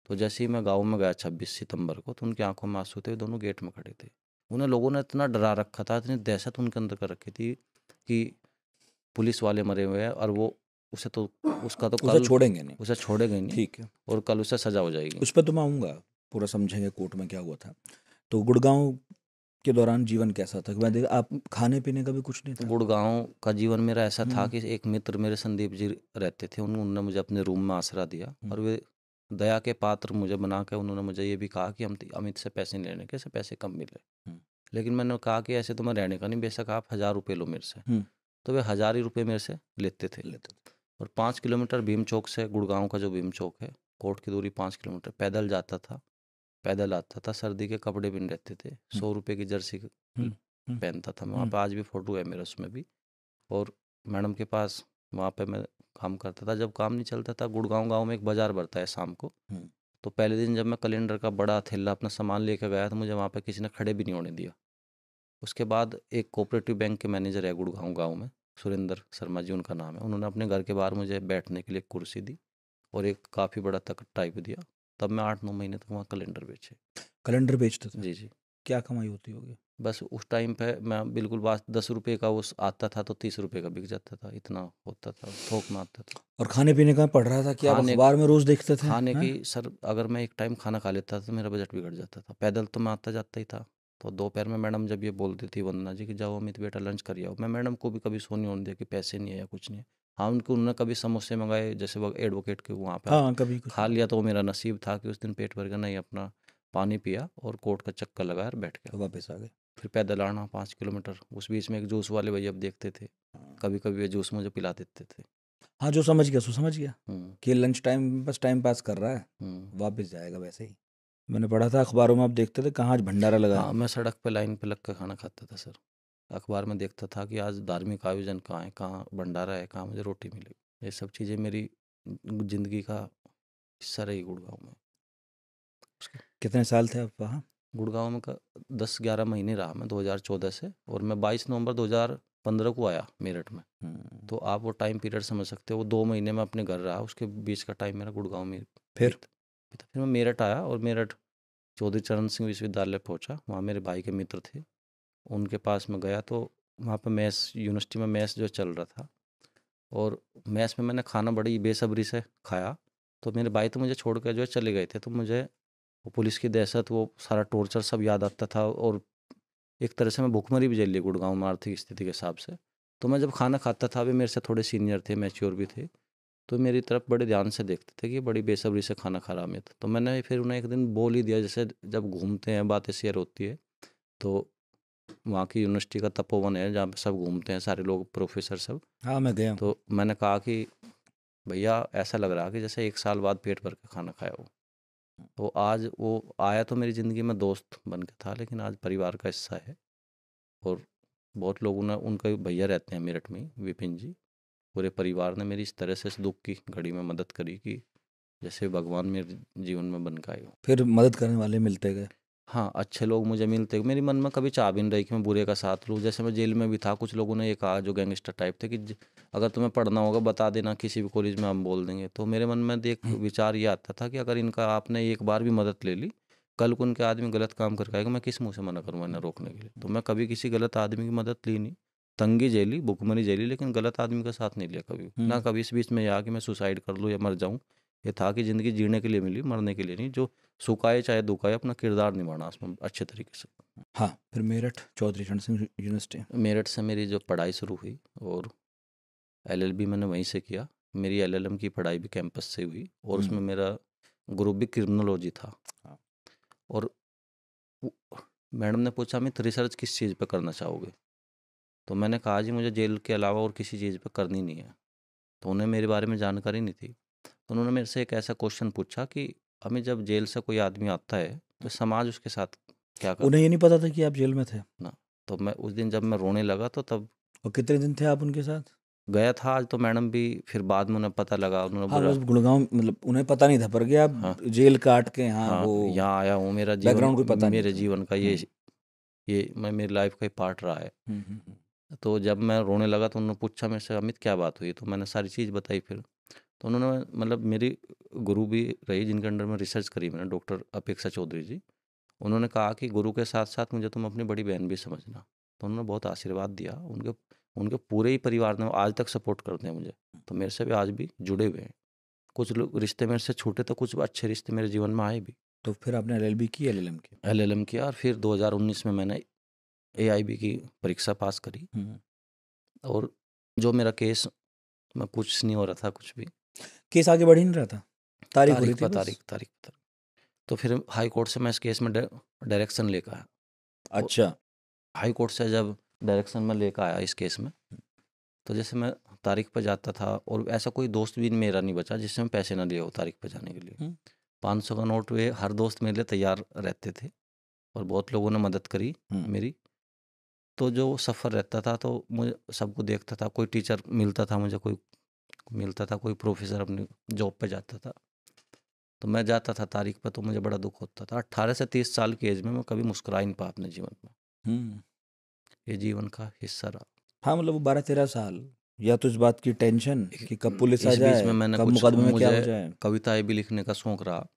तो जैसे ही मैं गाँव में गया 26 सितंबर को, तो उनकी आंखों में आंसू थे, दोनों गेट में खड़े थे। उन्हें लोगों ने इतना डरा रखा था, इतनी दहशत उनके अंदर कर रखी थी कि पुलिस वाले मरे हुए हैं और वो उसका तो उसे कल छोड़ेंगे नहीं। उसे छोड़ेंगे नहीं ठीक है, और कल उसे सजा हो जाएगी। उस पर तो मैं आऊँगा, पूरा समझेंगे कोर्ट में क्या हुआ था। तो गुड़गांव के दौरान जीवन कैसा था? मैं देख आप खाने पीने का भी कुछ नहीं था? गुड़गांव का जीवन मेरा ऐसा था हम्म, कि एक मित्र मेरे संदीप जी रहते थे, उन्होंने मुझे अपने रूम में आसरा दिया और वे दया के पात्र मुझे बना के उन्होंने मुझे ये भी कहा कि हम अमित से पैसे नहीं लेने के, से पैसे कम मिले। हम्म, लेकिन मैंने कहा कि ऐसे तो मैं रहने का नहीं, बेशक आप 1000 रुपये लो मेरे से। हम्म, तो वे 1000 ही रुपये मेरे से लेते थे। लेते थे। और 5 किलोमीटर भीम चौक से, गुड़गांव का जो भीम चौक है, कोर्ट की दूरी 5 किलोमीटर, पैदल जाता था, पैदल आता था, सर्दी के कपड़े भी नहीं रहते थे, 100 रुपये की जर्सी हम्म, हम्म, पहनता था मैं वहाँ हम्म, पे, आज भी फ़ोटो है मेरा उसमें भी। और मैडम के पास वहाँ पे मैं काम करता था। जब काम नहीं चलता था, गुड़गांव गांव में एक बाज़ार बढ़ता है शाम को, हम्म, तो पहले दिन जब मैं कैलेंडर का बड़ा थैला अपना सामान लेकर गया तो मुझे वहाँ पे किसी ने खड़े भी नहीं होने दिया। उसके बाद एक कोऑपरेटिव बैंक के मैनेजर है गुड़गांव गांव में, सुरेंद्र शर्मा जी उनका नाम है, उन्होंने अपने घर के बाहर मुझे बैठने के लिए एक कुर्सी दी और एक काफ़ी बड़ा तख्त टाइप दिया। तब मैं 8-9 महीने तक वहाँ कैलेंडर बेचे। कैलेंडर बेचते थे? जी जी। क्या कमाई होती होगी? बस उस टाइम पे मैं बिल्कुल, बात 10 रुपये का उस आता था तो 30 रुपये का बिक जाता था, इतना होता था, थोक में आता था। और खाने पीने का पढ़ रहा था कि आप खाने अखबार में रोज देखते थे? खाने हैं? की सर, अगर मैं एक टाइम खाना खा लेता था तो मेरा बजट बिगड़ जाता था। पैदल तो मैं आता जाता ही था। तो दोपहर में मैडम जब ये बोलती थी वंदना जी कि जाओ अमित बेटा लंच कर आओ, मैं मैडम को भी कभी सो नहीं होने दिया कि पैसे नहीं है या कुछ नहीं है। हाँ, उन्होंने कभी समोसे मंगाए, जैसे वो एडवोकेट के वहाँ पे हाँ, कभी कुछ खा लिया, तो वो मेरा नसीब था कि उस दिन पेट भर के नहीं, अपना पानी पिया और कोर्ट का चक्कर लगाया और बैठ गया। तो वापस आ गए। फिर पैदल आना 5 किलोमीटर, उस बीच में एक जूस वाले भैया अब देखते थे, कभी कभी वे जूस मुझे पिला देते थे। हाँ, जो समझ गया सो समझ गया हम्म। कि लंच टाइम बस टाइम पास कर रहा है, हम्म। वापस जाएगा वैसे ही। मैंने पढ़ा था अखबारों में, आप देखते थे कहाँ आज भंडारा लगा हाँ, है। मैं सड़क पे लाइन पे लग कर खाना खाता था सर। अखबार में देखता था कि आज धार्मिक आयोजन कहाँ है, कहाँ भंडारा है, कहाँ मुझे रोटी मिलेगी। ये सब चीज़ें मेरी ज़िंदगी का हिस्सा रही गुड़गांव में। उसके कितने साल थे आप वहाँ? गुड़गांव में का 10-11 महीने रहा मैं 2014 से, और मैं 22 नवंबर 2015 को आया मेरठ में। हम्म, तो आप वो टाइम पीरियड समझ सकते हो, वो 2 महीने में अपने घर रहा, उसके बीच का टाइम मेरा गुड़गांव में फिर बीता। फिर मैं मेरठ आया और मेरठ चौधरी चरण सिंह विश्वविद्यालय पहुंचा, वहाँ मेरे भाई के मित्र थे, उनके पास में गया। तो वहाँ पे मैस, यूनिवर्सिटी में मैस जो चल रहा था, और मैस में मैंने खाना बड़ी बेसब्री से खाया। तो मेरे भाई तो मुझे छोड़ कर जो है चले गए थे, तो मुझे वो पुलिस की दहशत, वो सारा टॉर्चर सब याद आता था, और एक तरह से मैं भुखमरी भी झेल ली गुड़गांव में आर्थिक स्थिति के हिसाब से। तो मैं जब खाना खाता था, वे मेरे से थोड़े सीनियर थे, मैच्योर भी थे, तो मेरी तरफ बड़े ध्यान से देखते थे कि बड़ी बेसब्री से खाना खा रहा अमित। तो मैंने फिर उन्हें एक दिन बोल ही दिया, जैसे जब घूमते हैं बातें शेयर होती है, तो वहाँ की यूनिवर्सिटी का तपोवन है जहाँ पे सब घूमते हैं, सारे लोग, प्रोफेसर सब। हाँ, मैं गया हूँ। तो मैंने कहा कि भैया ऐसा लग रहा कि जैसे 1 साल बाद पेट भर के खाना खाया हो। तो आज वो आया तो मेरी ज़िंदगी में दोस्त बन के था, लेकिन आज परिवार का हिस्सा है। और बहुत लोगों ने, उनके भैया रहते हैं मेरठ में ही, विपिन जी, पूरे परिवार ने मेरी इस तरह से इस दुख की घड़ी में मदद करी कि जैसे भगवान मेरे जीवन में बन के आए हो। फिर मदद करने वाले मिलते गए। हाँ, अच्छे लोग मुझे मिलते, मेरी मन में कभी चाह भी नहीं रही कि मैं बुरे का साथ लूँ। जैसे मैं जेल में भी था, कुछ लोगों ने ये कहा जो गैंगस्टर टाइप थे कि अगर तुम्हें पढ़ना होगा बता देना, किसी भी कॉलेज में हम बोल देंगे। तो मेरे मन में एक विचार ये आता था कि अगर इनका आपने एक बार भी मदद ले ली, कल को उनके आदमी गलत काम करके आएगा, मैं किस मुंह से मना करूँगा इन्हें रोकने के लिए। तो मैं कभी किसी गलत आदमी की मदद ली नहीं, तंगी झेली, भुखमरी झेली, लेकिन गलत आदमी का साथ नहीं लिया कभी ना। कभी इस बीच में यह कि मैं सुसाइड कर लूँ या मर जाऊँ। ये था कि ज़िंदगी जीने के लिए मिली, मरने के लिए नहीं। जो सुखाए चाहे दुखाए, अपना किरदार निभाना उसमें अच्छे तरीके से। हाँ, फिर मेरठ चौधरी चरण सिंह यूनिवर्सिटी। मेरठ से मेरी जो पढ़ाई शुरू हुई, और एलएलबी मैंने वहीं से किया। मेरी एलएलएम की पढ़ाई भी कैंपस से हुई, और उसमें मेरा ग्रुप भी क्रिमिनोलॉजी था। हाँ। और मैडम ने पूछा मैं रिसर्च किस चीज़ पे करना चाहोगे, तो मैंने कहा जी मुझे जेल के अलावा और किसी चीज़ पे करनी नहीं है। तो उन्हें मेरे बारे में जानकारी नहीं थी। तो उन्होंने मेरे से एक ऐसा क्वेश्चन पूछा कि हमें जब जेल से कोई आदमी आता है तो समाज उसके साथ क्या उन्हें करता ये नहीं पता था कि आप जेल में थे? है ना। तो मैं उस दिन जब मैं रोने लगा, तो तब और कितने दिन थे आप उनके साथ? गया था आज। तो मैडम भी फिर बाद में उन्हें पता लगा, उन्होंने हाँ, बोला बस गुड़गांव, मतलब उन्हें पता नहीं था, पर क्या हाँ, आप जेल काट के, हाँ हाँ, वो यहाँ आया हूँ, मेरा जीवन, बैकग्राउंड कोई पता नहीं मेरे था। जीवन का ये मैं, मेरी लाइफ का ही पार्ट रहा है। तो जब मैं रोने लगा तो उन्होंने पूछा मेरे से अमित क्या बात हुई, तो मैंने सारी चीज़ बताई फिर। तो उन्होंने, मतलब मेरी गुरु भी रही जिनके अंडर में रिसर्च करी मैंने, डॉक्टर अपेक्षा चौधरी जी, उन्होंने कहा कि गुरु के साथ-साथ मुझे तुम अपनी बड़ी बहन भी समझना। तो उन्होंने बहुत आशीर्वाद दिया। उनके उनके पूरे ही परिवार ने आज तक सपोर्ट करते हैं मुझे। तो मेरे से भी आज भी जुड़े हुए हैं। कुछ लोग रिश्ते मेरे से छूटे तो कुछ अच्छे रिश्ते मेरे जीवन में आए भी। तो फिर आपने एलएलबी की, एलएलएम की? एलएलएम किया और फिर 2019 में मैंने एआईबी की परीक्षा पास करी और जो मेरा केस में कुछ नहीं हो रहा था कुछ भी। केस आगे बढ़ ही नहीं रहा था, तारीख हो रही तारीख थी पर बस। तारीख पर। तो फिर हाई कोर्ट से मैं इस केस में डायरेक्शन लेकर आया। अच्छा। हाई कोर्ट से जब डायरेक्शन में लेकर आया इस केस में, तो जैसे मैं तारीख पर जाता था और ऐसा कोई दोस्त भी मेरा नहीं बचा जिससे मैं पैसे ना लिए हो तारीख पर जाने के लिए। 500 का नोट वे हर दोस्त मेरे लिए तैयार रहते थे और बहुत लोगों ने मदद करी मेरी। तो जो सफ़र रहता था तो मुझे सबको देखता था, कोई टीचर मिलता था मुझे, कोई मिलता था, कोई प्रोफेसर अपनी जॉब पे जाता था, तो मैं जाता था तारीख पर, तो मुझे बड़ा दुख होता था। 18 से 30 साल की एज में मैं कभी मुस्कुरा ही नहीं पाया अपने जीवन में। ये जीवन का हिस्सा रहा। हाँ, मतलब वो 12-13 साल, या तो इस बात की टेंशन कि कब पुलिस आ इस बीच जाए, में मैंने कब कुछ, मुकदमे में क्या हो मुझे जाए। कविताएं भी लिखने का शौक रहा।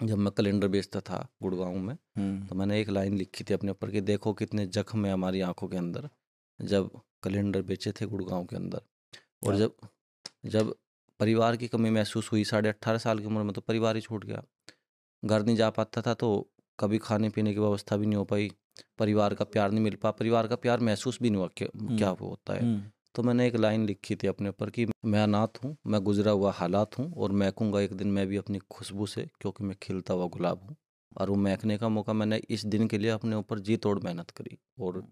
जब मैं कैलेंडर बेचता था गुड़गांव में, तो मैंने एक लाइन लिखी थी अपने ऊपर कि देखो कितने जख्म है हमारी आंखों के अंदर, जब कैलेंडर बेचे थे गुड़गांव के अंदर। और जब जब परिवार की कमी महसूस हुई 18.5 साल की उम्र में, तो परिवार ही छूट गया। घर नहीं जा पाता था तो कभी खाने पीने की व्यवस्था भी नहीं हो पाई, परिवार का प्यार नहीं मिल पाया, परिवार का प्यार महसूस भी नहीं हुआ क्या वो होता है। तो मैंने एक लाइन लिखी थी अपने ऊपर कि मैं अनाथ हूँ, मैं गुजरा हुआ हालात हूँ और महकूंगा एक दिन मैं भी अपनी खुशबू से, क्योंकि मैं खिलता हुआ गुलाब हूँ। और वो महकने का मौका मैंने इस दिन के लिए अपने ऊपर जी तोड़ मेहनत करी और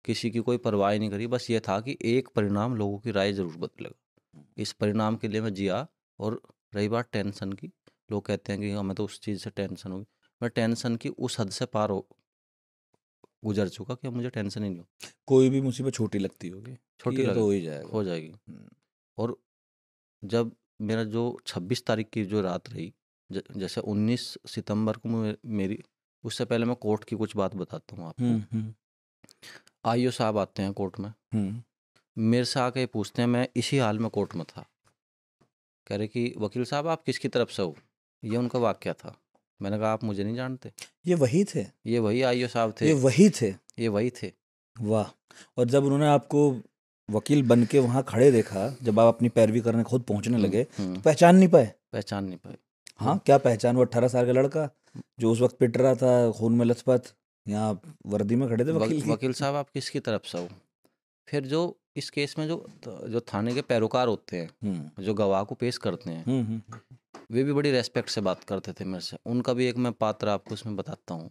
किसी की कोई परवाह नहीं करी। बस ये था कि एक परिणाम लोगों की राय ज़रूर बदलेगा, इस परिणाम के लिए मैं जिया। और रही बात टेंशन की, लोग कहते हैं कि हमें तो उस चीज़ से टेंशन होगी, मैं टेंशन की उस हद से पार हो गुजर चुका कि अब मुझे टेंशन ही नहीं हो। कोई भी मुसीबत छोटी लगती होगी कि छोटी ये तो लगे हो ही जाएगा। हो जाएगी। और जब मेरा जो 26 तारीख की जो रात रही, जैसे 19 सितंबर को मेरी, उससे पहले मैं कोर्ट की कुछ बात बताता हूँ आपको। आईओ साहब आते हैं कोर्ट में, मेरे से आके पूछते हैं, मैं इसी हाल में कोर्ट में था, कह रहे कि वकील साहब आप किसकी तरफ से हो। ये उनका वाक्य था। मैंने कहा आप मुझे नहीं जानते। ये वही थे? ये वही आईओ साहब थे। ये वही थे? ये वही थे। वाह। और जब उन्होंने आपको वकील बन के वहाँ खड़े देखा, जब आप अपनी पैरवी करने खुद पहुँचने लगे, तो पहचान नहीं पाए? पहचान नहीं पाए। हाँ, क्या पहचान? वो 18 साल का लड़का जो उस वक्त पिट रहा था, खून में लथपथ, यहाँ आप वर्दी में खड़े थे वकील की। वकील साहब आप किसकी तरफ से हो। फिर जो इस केस में जो जो थाने के पैरोकार होते हैं, जो गवाह को पेश करते हैं, वे भी बड़ी रेस्पेक्ट से बात करते थे मेरे से। उनका भी एक मैं पात्र आपको इसमें बताता हूँ।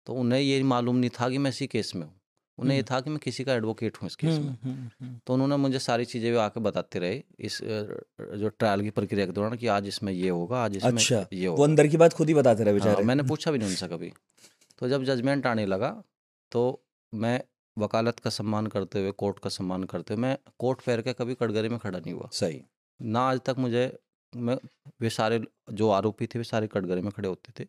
तो उन्हें ये मालूम नहीं था कि मैं इसी केस में हूँ, उन्हें ये था कि मैं किसी का एडवोकेट हूँ इस केस में। तो उन्होंने मुझे सारी चीज़ें भी आके बताते रहे इस जो ट्रायल की प्रक्रिया के दौरान कि आज इसमें ये होगा, आज इसमें अच्छा, ये वो होगा। अंदर की बात खुद ही बताते रहे हाँ, बेचारे। मैंने पूछा भी नहीं उनसे कभी। तो जब जजमेंट आने लगा, तो मैं वकालत का सम्मान करते हुए, कोर्ट का सम्मान करते हुए, मैं कोर्ट पैर के कभी कटघरे में खड़ा नहीं हुआ। सही। ना आज तक मुझे, मैं वे सारे जो आरोपी थे वे सारे कटघरे में खड़े होते थे।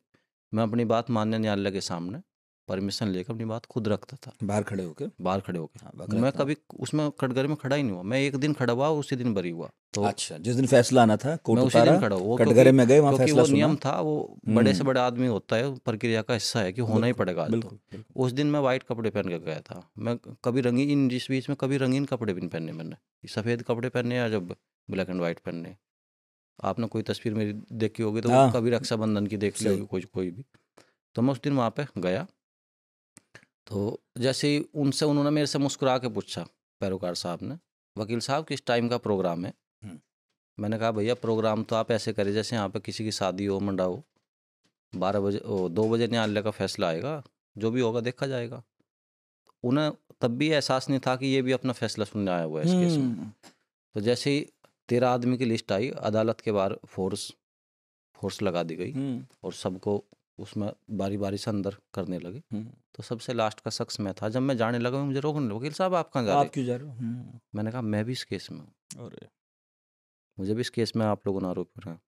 मैं अपनी बात मान्य न्यायालय के सामने परमिशन लेकर अपनी बात खुद रखता था, बाहर खड़े होके। बाहर खड़े होकर। हाँ, मैं वकालत कभी उसमें कटघरे में खड़ा ही नहीं हुआ। मैं एक दिन खड़ा हुआ, उसी दिन बरी हुआ। तो अच्छा, जिस दिन फैसला आना था, कोर्ट मैं उसी दिन उतारा, खड़ा हुआ, कटघरे में गए, वहाँ क्योंकि फैसला वो सुना। नियम था, वो बड़े से बड़े आदमी होता है, प्रक्रिया का हिस्सा है कि होना ही पड़ेगा आज। तो बिल्कुल, बिल्कुल। उस दिन मैं वाइट कपड़े पहन के गया था। मैं कभी रंगीन, जिस बीच में कभी रंगीन कपड़े भी नहीं पहने मैंने, सफ़ेद कपड़े पहने या जब ब्लैक एंड वाइट पहने। आपने कोई तस्वीर मेरी देखी होगी तो हाँ, कभी रक्षाबंधन की देख ली सही। होगी कोई भी। तो मैं उस दिन वहाँ पे गया, तो जैसे ही उन्होंने मेरे से मुस्कुरा के पूछा, पैरोकार साहब ने, वकील साहब किस टाइम का प्रोग्राम है। मैंने कहा भैया प्रोग्राम तो आप ऐसे करें जैसे यहाँ पे किसी की शादी हो, मंडा हो, 12 बजे 2 बजे न्यायालय का फैसला आएगा, जो भी होगा देखा जाएगा। उन्हें तब भी एहसास नहीं था कि ये भी अपना फैसला सुनने आया हुआ है इस केस में। तो जैसे ही 13 आदमी की लिस्ट आई, अदालत के बाहर फोर्स लगा दी गई और सबको उसमें बारी बारी से अंदर करने लगे। तो सबसे लास्ट का शख्स मैं था। जब मैं जाने लगा, मुझे रोकने लगे, वकील साहब आप कहाँ जा रहे? आप क्यों जा रहे हो? मैंने कहा मैं भी इस केस में हूँ, अरे, मुझे भी इस केस में आप लोगों ने आरोपी बनाया।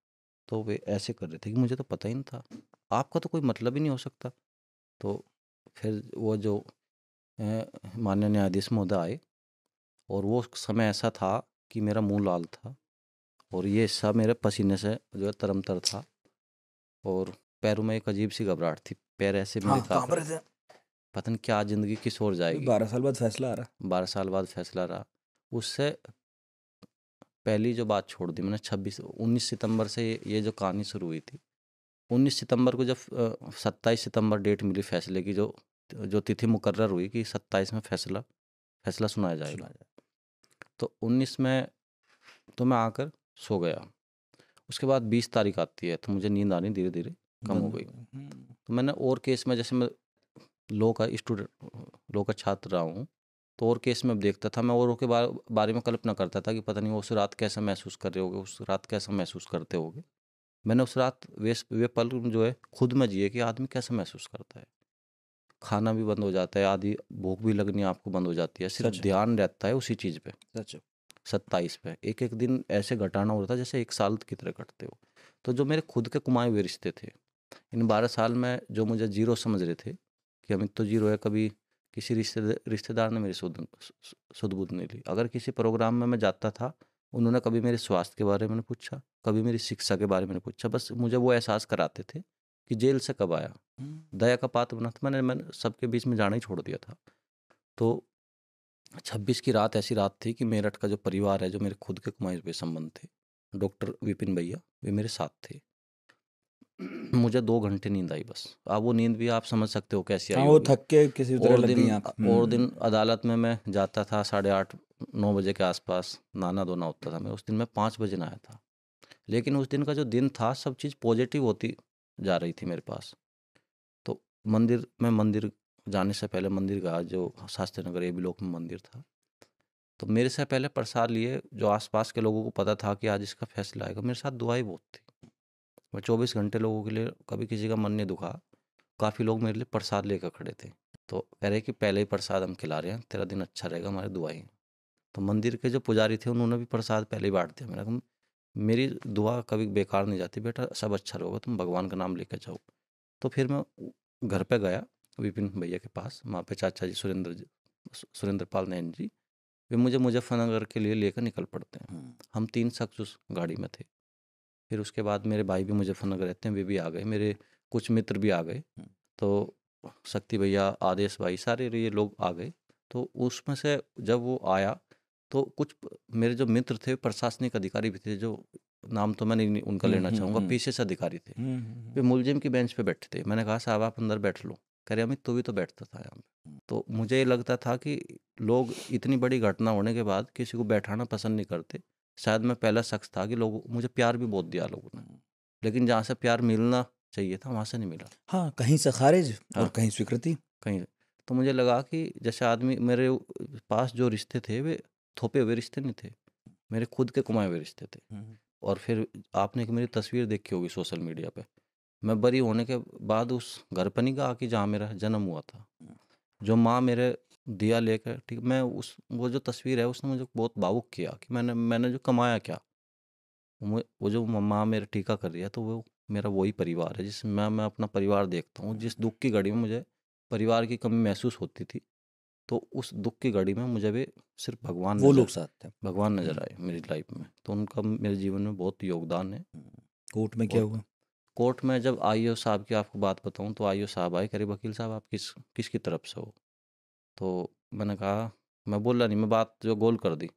तो वे ऐसे कर रहे थे कि मुझे तो पता ही नहीं था, आपका तो कोई मतलब ही नहीं हो सकता। तो फिर वो जो माननीय न्यायाधीश महोदय आए, और वो समय ऐसा था कि मेरा मुंह लाल था और ये सब मेरे पसीने से जो है तरमतर था। और पैरों में एक अजीब सी घबराहट थी, पैर ऐसे मेरे हाँ, कहाँ काँप पर रहे थे। थे? पता नहीं क्या ज़िंदगी किस ओर जाएगी। 12 साल बाद फैसला आ रहा। 12 साल बाद फैसला रहा। उससे पहली जो बात छोड़ दी मैंने, 19 सितंबर से ये जो कहानी शुरू हुई थी। 19 सितंबर को जब 27 सितंबर डेट मिली फैसले की, जो तिथि मुकर्रर हुई कि 27 में फैसला सुनाया जाएगा। सुना जाए। तो 19 में तो मैं आकर सो गया। उसके बाद 20 तारीख आती है तो मुझे नींद आनी धीरे धीरे कम हो बंद गई। हो गए। तो मैंने और केस में, जैसे मैं लॉ का छात्र रहा हूँ, तो और केस में देखता था, मैं औरों के बारे में कल्पना करता था कि पता नहीं वो उस रात कैसा महसूस कर रहे होगे, उस रात कैसा महसूस करते होगे। मैंने उस रात वे पल जो है खुद में जिए कि आदमी कैसा महसूस करता है। खाना भी बंद हो जाता है, आदि भूख भी लगनी आपको बंद हो जाती है, सिर्फ सच है। ध्यान रहता है उसी चीज़ पे। सच है। 27 पे एक एक दिन ऐसे घटाना होता है जैसे एक साल की तरह कटते हो। तो जो मेरे खुद के कमाए हुए रिश्ते थे, इन 12 साल में जो मुझे जीरो समझ रहे थे कि अमित तो जीरो है, कभी किसी रिश्तेदार ने मेरी सुध बुध नहीं ली। अगर किसी प्रोग्राम में मैं जाता था, उन्होंने कभी मेरे स्वास्थ्य के बारे में पूछा, कभी मेरी शिक्षा के बारे में पूछा। बस मुझे वो एहसास कराते थे कि जेल से कब आया, दया का पात्र बना था। मैंने सबके बीच में जाना ही छोड़ दिया था। तो 26 की रात ऐसी रात थी कि मेरठ का जो परिवार है, जो मेरे खुद के कमाए हुए संबंध थे, डॉक्टर विपिन भैया, वे मेरे साथ थे। मुझे 2 घंटे नींद आई बस। अब वो नींद भी आप समझ सकते हो कैसी आई हाँ, वो होगी। थक के किसी तरह लग गई आँख। और दिन अदालत में मैं जाता था 8:30-9 बजे के आसपास, नहाना धोना होता था। मैं उस दिन मैं 5 बजे नहाया था। लेकिन उस दिन का जो दिन था, सब चीज़ पॉजिटिव होती जा रही थी मेरे पास। तो मंदिर जाने से पहले मंदिर गया, जो शास्त्री नगर ए ब्लॉक में मंदिर था। तो मेरे से पहले प्रसाद लिए, जो आसपास के लोगों को पता था कि आज इसका फैसला आएगा, मेरे साथ दुआएं बहुत थी। मैं 24 घंटे लोगों के लिए, कभी किसी का मन नहीं दुखा। काफ़ी लोग मेरे लिए प्रसाद लेकर खड़े थे। तो कह रहे कि पहले ही प्रसाद हम खिला रहे हैं, तेरा दिन अच्छा रहेगा, हमारी दुआएं। तो मंदिर के जो पुजारी थे, उन्होंने भी प्रसाद पहले ही बांट दिया। मैंने कहा मेरी दुआ कभी बेकार नहीं जाती बेटा, सब अच्छा रहेगा, तुम भगवान का नाम लेकर जाओ। तो फिर मैं घर पे गया विपिन भैया के पास। वहाँ पे चाचा जी सुरेंद्र पाल नैन जी, वे मुझे मुजफ्फरनगर के लिए लेकर निकल पड़ते हैं। हम 3 शख्स उस गाड़ी में थे। फिर उसके बाद मेरे भाई भी मुजफ्फरनगर रहते हैं, वे भी आ गए, मेरे कुछ मित्र भी आ गए। तो शक्ति भैया, आदेश भाई, सारे ये लोग आ गए। तो उसमें से जब वो आया, तो कुछ मेरे जो मित्र थे, प्रशासनिक अधिकारी भी थे, जो नाम तो मैं नहीं उनका लेना चाहूँगा, पीसीएस अधिकारी थे। वे मुलजिम की बेंच पे बैठे थे। मैंने कहा साहब आप अंदर बैठ लो। कह रहे अमित तू भी तो बैठता था यहाँ पे। तो मुझे ये लगता था कि लोग इतनी बड़ी घटना होने के बाद किसी को बैठाना पसंद नहीं करते। शायद मैं पहला शख्स था कि लोग मुझे प्यार भी बहुत दिया लोगों ने, लेकिन जहाँ से प्यार मिलना चाहिए था वहाँ से नहीं मिला। हाँ, कहीं से खारिज और हाँ। कहीं स्वीकृति। कहीं तो मुझे लगा कि जैसे आदमी, मेरे पास जो रिश्ते थे वे थोपे हुए रिश्ते नहीं थे, मेरे खुद के कमाए हुए रिश्ते थे। और फिर आपने एक मेरी तस्वीर देखी होगी सोशल मीडिया पे, मैं बरी होने के बाद उस घर पर नहीं गया कि जहाँ मेरा जन्म हुआ था। जो माँ मेरे दिया लेकर, ठीक, मैं वो जो तस्वीर है उसने मुझे बहुत भावुक किया कि मैंने जो कमाया क्या। वो जो माँ मेरे टीका कर रही है, तो वो मेरा वही परिवार है जिसमें मैं अपना परिवार देखता हूँ। जिस दुख की घड़ी में मुझे परिवार की कमी महसूस होती थी, तो उस दुख की घड़ी में मुझे भी सिर्फ वो लोग साथ थे। भगवान नजर आए मेरी लाइफ में। तो उनका मेरे जीवन में बहुत योगदान है। कोर्ट में क्या और हुआ? कोर्ट में जब आईओ साहब की आपको बात बताऊं, तो आईओ साहब आए, कह रहे वकील साहब आप किसकी तरफ से हो। तो मैंने कहा, मैं बोला नहीं, मैं बात जो गोल कर दी।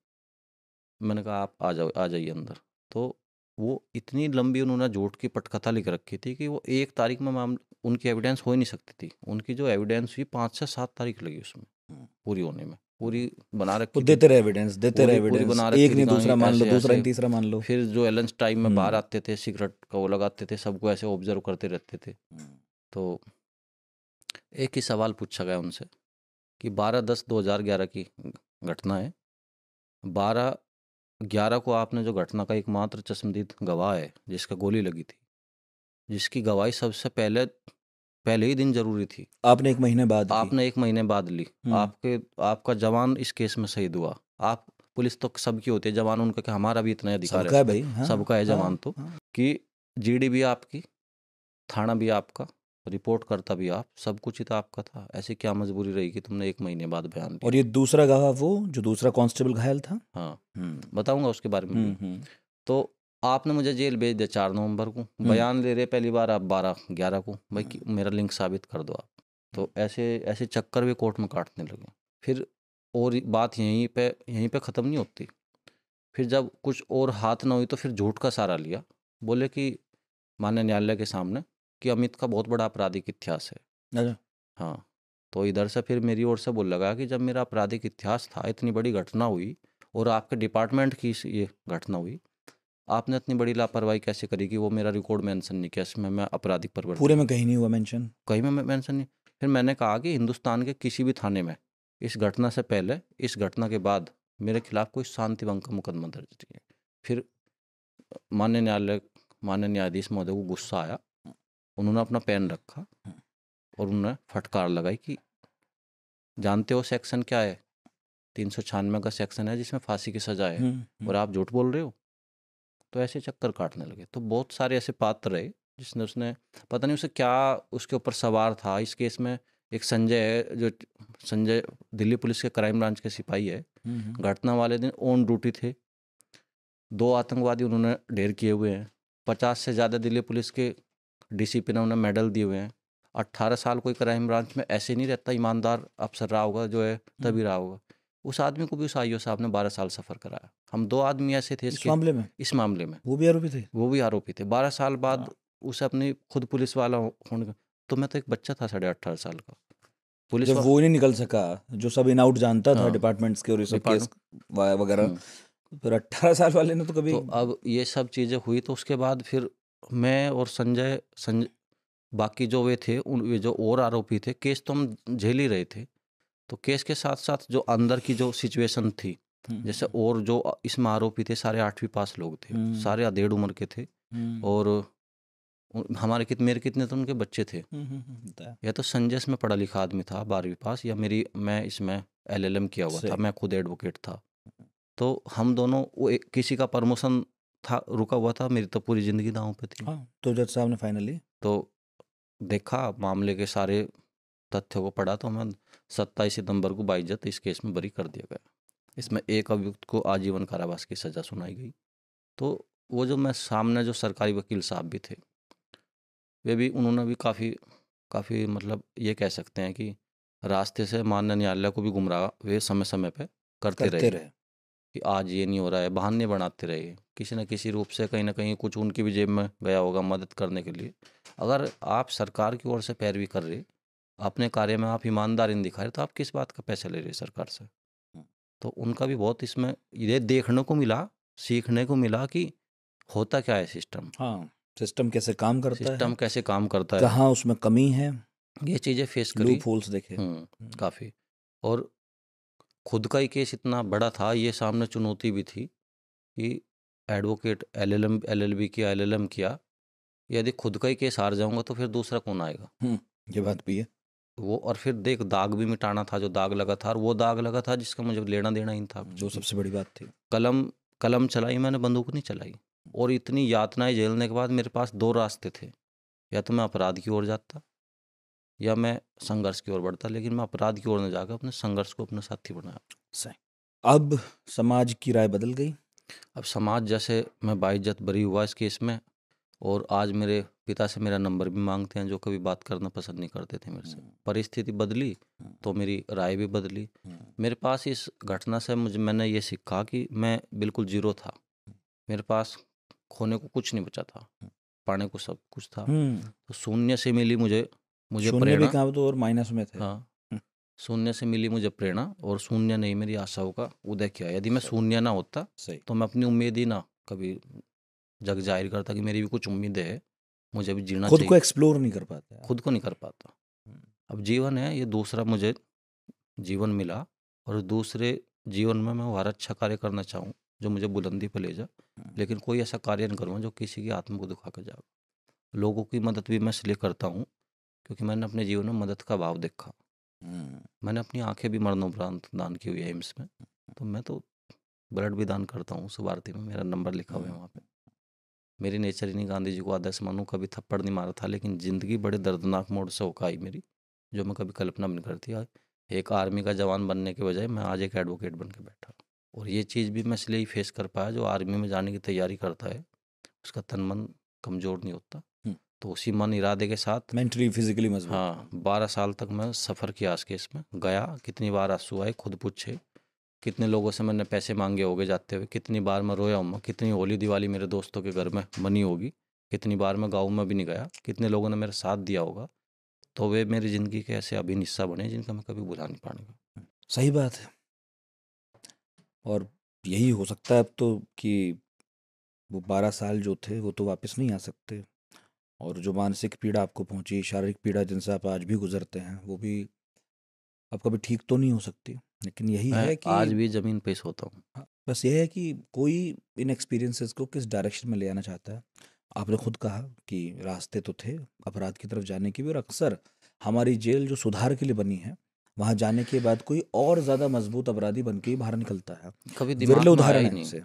मैंने कहा आप आ जाइए अंदर। तो वो इतनी लंबी उन्होंने झूठ की पटकथा लिख रखी थी कि वो 1 तारीख में उनकी एविडेंस हो ही नहीं सकती थी। उनकी जो एविडेंस हुई 5 से 7 तारीख लगी उसमें पूरी होने में। पूरी बना वो रखी थी, देते रहे एविडेंस, देते रहे पूरी एविडेंस। बना एक रखी थी नहीं दूसरा कहानी, मान लो, ऐसे दूसरा नहीं ऐसे। तीसरा मान लो। फिर जो लंच टाइम में बाहर आते थे, सिगरेट का वो लगाते थे, सबको ऐसे ऑब्जर्व करते रहते थे। तो एक ही सवाल पूछा गया उनसे कि 12/10/2011 की घटना है, 12/11 को आपने जो घटना का एकमात्र चश्मदीद गवाह है जिसका गोली लगी थी, जिसकी गवाही सबसे पहले ही दिन जरूरी थी, आपने 1 महीने बाद की। आपने 1 महीने बाद ली। आपका जवान इस केस में शहीद हुआ। आप पुलिस तो सबकी होती है, जवान उनका क्या, हमारा भी इतना अधिकार सबका है है भाई। उसमें, हाँ, सबका है जवान। हाँ, तो हाँ। कि जीडी भी आपकी, थाना भी आपका, रिपोर्ट करता भी आप, सब कुछ ही तो आपका था। ऐसी क्या मजबूरी रही कि तुमने 1 महीने बाद बयान और दिया। ये दूसरा गवाह, वो जो दूसरा कांस्टेबल घायल था। हाँ, बताऊंगा उसके बारे में भी। तो आपने मुझे जेल भेज दिया 4 नवंबर को, बयान ले रहे पहली बार आप 12/11 को, भाई मेरा लिंक साबित कर दो आप। तो ऐसे ऐसे चक्कर भी कोर्ट में काटने लगे। फिर और बात यहीं पे ख़त्म नहीं होती। फिर जब कुछ और हाथ ना हुई तो फिर झूठ का सहारा लिया, बोले कि माननीय न्यायालय के सामने कि अमित का बहुत बड़ा आपराधिक इतिहास है। अच्छा। हाँ, तो इधर से फिर मेरी ओर से बोल लगा कि जब मेरा आपराधिक इतिहास था, इतनी बड़ी घटना हुई और आपके डिपार्टमेंट की ये घटना हुई, आपने इतनी बड़ी लापरवाही कैसे करी कि वो मेरा रिकॉर्ड मेंशन नहीं किया, इसमें मैं आपराधिक प्रवृत्ति पूरे में कहीं नहीं हुआ मेंशन? कहीं में मेंशन नहीं। फिर मैंने कहा कि हिंदुस्तान के किसी भी थाने में इस घटना से पहले, इस घटना के बाद मेरे खिलाफ कोई शांति भंग का मुकदमा दर्ज नहीं है। फिर माननीय न्यायाधीश महोदय को गुस्सा आया, उन्होंने अपना पेन रखा और उन्होंने फटकार लगाई कि जानते हो सेक्शन क्या है? 396 का सेक्शन है जिसमें फांसी की सजा है और आप झूठ बोल रहे हो। तो ऐसे चक्कर काटने लगे। तो बहुत सारे ऐसे पात्र रहे जिसने उसने पता नहीं उसे क्या उसके ऊपर सवार था। इस केस में एक संजय है, जो संजय दिल्ली पुलिस के क्राइम ब्रांच के सिपाही है। घटना वाले दिन ऑन ड्यूटी थे। 2 आतंकवादी उन्होंने ढेर किए हुए हैं। 50 से ज़्यादा दिल्ली पुलिस के डीसीपी ने उन्हें मेडल दिए हुए हैं। 18 साल कोई क्राइम ब्रांच में ऐसे नहीं रहता, ईमानदार अफसर रहा होगा जो है तभी रहा होगा। उस आदमी को भी उस आईओ साहब ने 12 साल सफ़र कराया। हम 2 आदमी ऐसे थे इस मामले में? इस मामले में वो भी आरोपी थे? वो भी आरोपी थे। 12 साल बाद उसे अपनी खुद पुलिस वाला होने का, तो मैं तो एक बच्चा था 18.5 साल का। पुलिस जब वो ही नहीं निकल सका जो सब इन आउट जानता था हाँ, डिपार्टमेंट्स के और ये सब केस डिपार्टमेंट वगैरह, फिर 18 साल वाले ने तो कभी तो अब ये सब चीज़ें हुई। तो उसके बाद फिर मैं और संजय बाकी जो वे थे वे जो और आरोपी थे, केस तो हम झेल ही रहे थे। तो केस के साथ साथ जो अंदर की जो सिचुएशन थी, जैसे और जो इसमें आरोपी थे सारे 8वीं पास लोग थे, सारे अधेड़ उम्र के थे। और मेरे कितने तो उनके बच्चे थे। या तो संजय इसमें पढ़ा लिखा आदमी था 12वीं पास, या मैं इसमें LLM किया हुआ था, मैं खुद एडवोकेट था। तो हम दोनों किसी का प्रमोशन था रुका हुआ था, मेरी तो पूरी ज़िंदगी दांव पे थी। तो जज साहब ने फाइनली तो देखा मामले के सारे तथ्यों को पढ़ा, तो हमें 27 सितंबर को बाइज्जत इस केस में बरी कर दिया गया। इसमें एक अभियुक्त को आजीवन कारावास की सज़ा सुनाई गई। तो वो जो मैं सामने जो सरकारी वकील साहब भी थे, वे भी उन्होंने भी काफ़ी मतलब ये कह सकते हैं कि रास्ते से माननीय न्यायालय को भी गुमराह वे समय समय पे करते रहे कि आज ये नहीं हो रहा है, बहाने बनाते रहे। किसी न किसी रूप से कहीं ना कहीं कुछ उनकी भी जेब में गया होगा मदद करने के लिए। अगर आप सरकार की ओर से पैरवी कर रहे, अपने कार्य में आप ईमानदारी नहीं दिखा रहे, तो आप किस बात का पैसा ले रहे सरकार से? तो उनका भी बहुत इसमें ये देखने को मिला, सीखने को मिला कि होता क्या है सिस्टम, सिस्टम कैसे काम करता है, सिस्टम कैसे काम करता है, कहाँ उसमें कमी है, ये चीज़ें फेस करी। लूप होल्स देखे काफ़ी। और खुद का ही केस इतना बड़ा था, ये सामने चुनौती भी थी कि एडवोकेट LLB किया, LLM किया, यदि खुद का ही केस हार जाऊंगा तो फिर दूसरा कौन आएगा? ये बात भी है वो। और फिर देख, दाग भी मिटाना था जो दाग लगा था, और वो दाग लगा था जिसका मुझे लेना देना ही था। जो सबसे बड़ी बात थी, कलम चलाई मैंने, बंदूक नहीं चलाई। और इतनी यातनाएं झेलने के बाद मेरे पास 2 रास्ते थे, या तो मैं अपराध की ओर जाता या मैं संघर्ष की ओर बढ़ता। लेकिन मैं अपराध की ओर न जाकर अपने संघर्ष को अपना साथी बनाया। सही। अब समाज की राय बदल गई। अब समाज, जैसे मैं बाइज्जत बरी हुआ इस केस में, और आज मेरे पिता से मेरा नंबर भी मांगते हैं, जो कभी बात करना पसंद नहीं करते थे मेरे से। परिस्थिति बदली तो मेरी राय भी बदली। मेरे पास इस घटना से मैंने ये सीखा कि मैं बिल्कुल जीरो था। मेरे पास खोने को कुछ नहीं बचा था, पाने को सब कुछ था। तो शून्य से मिली मुझे प्रेरणा। तो और माइनस में थे। हाँ, शून्य से मिली मुझे प्रेरणा, और शून्य नहीं मेरी आशाओं का उदय किया। यदि मैं शून्य ना होता तो मैं अपनी उम्मीद ही ना कभी जग जाहिर करता कि मेरी भी कुछ उम्मीदें है, मुझे भी जीना चाहिए। खुद को एक्सप्लोर नहीं कर पाता, खुद को नहीं कर पाता। अब जीवन है, ये दूसरा मुझे जीवन मिला, और दूसरे जीवन में मैं और अच्छा कार्य करना चाहूँ जो मुझे बुलंदी पर ले जा। लेकिन कोई ऐसा कार्य नहीं करूँगा जो किसी की आत्मा को दुखा कर जाए। लोगों की मदद भी मैं इसलिए करता हूँ क्योंकि मैंने अपने जीवन में मदद का भाव देखा। मैंने अपनी आंखें भी मरणोपरांत दान की हुई है एम्स में। तो मैं तो ब्लड भी दान करता हूँ। सुभारती में मेरा नंबर लिखा हुआ है वहाँ पे। मेरी नेचर ही नहीं गांधी जी को आदर्श मानूं, कभी थप्पड़ नहीं मारा था, लेकिन ज़िंदगी बड़े दर्दनाक मोड़ से होकर आई मेरी, जो मैं कभी कल्पना भी नहीं करती। एक आर्मी का जवान बनने के बजाय मैं आज एक एडवोकेट बन के बैठा। और ये चीज़ भी मैं इसलिए ही फेस कर पाया, जो आर्मी में जाने की तैयारी करता है उसका तन मन कमज़ोर नहीं होता। हम्म। तो उसी मन इरादे के साथ मेंटली फिजिकली मजबूत। हाँ 12 साल तक मैं सफ़र किया इस केस में। गया, कितनी बार आंसू आए खुद पूछे, कितने लोगों से मैंने पैसे मांगे होंगे जाते हुए, कितनी बार मैं रोया हूँ, कितनी होली दिवाली मेरे दोस्तों के घर में मनी होगी, कितनी बार मैं गाँव में भी नहीं गया, कितने लोगों ने मेरा साथ दिया होगा। तो वे मेरी ज़िंदगी के ऐसे अभिन्न हिस्सा बने जिनका मैं कभी भुला नहीं पाऊंगा। सही बात है। और यही हो सकता है अब तो कि वो 12 साल जो थे वो तो वापस नहीं आ सकते, और जो मानसिक पीड़ा आपको पहुंची, शारीरिक पीड़ा जिनसे आप आज भी गुजरते हैं, वो भी अब कभी ठीक तो नहीं हो सकती। लेकिन यही मैं है कि आज भी ज़मीन पे सोता हूँ। हाँ, बस ये है कि कोई इन एक्सपीरियंसेस को किस डायरेक्शन में ले आना चाहता है। आपने खुद कहा कि रास्ते तो थे अपराध की तरफ जाने की भी, और अक्सर हमारी जेल जो सुधार के लिए बनी है, वहाँ जाने के बाद कोई और ज़्यादा मजबूत अपराधी बन के ही बाहर निकलता है। कभी विरले दिमाग में आया उदाहरण ही है नहीं। ऐसे,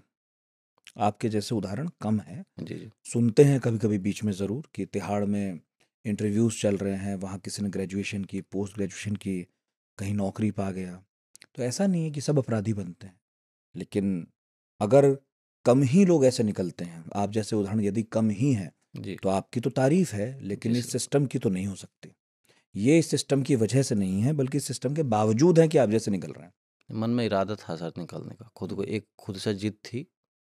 आपके जैसे उदाहरण कम है। जी जी। सुनते हैं कभी कभी बीच में ज़रूर कि तिहाड़ में इंटरव्यूज़ चल रहे हैं, वहाँ किसी ने ग्रेजुएशन की, पोस्ट ग्रेजुएशन की, कहीं नौकरी पा गया। तो ऐसा नहीं है कि सब अपराधी बनते हैं, लेकिन अगर कम ही लोग ऐसे निकलते हैं, आप जैसे उदाहरण यदि कम ही हैं, जी तो आपकी तो तारीफ है, जी लेकिन इस सर। सिस्टम की तो नहीं हो सकती। ये इस सिस्टम की वजह से नहीं है, बल्कि इस सिस्टम के बावजूद है कि आप जैसे निकल रहे हैं। मन में इरादा था सर निकलने का, खुद को एक खुद से जिद थी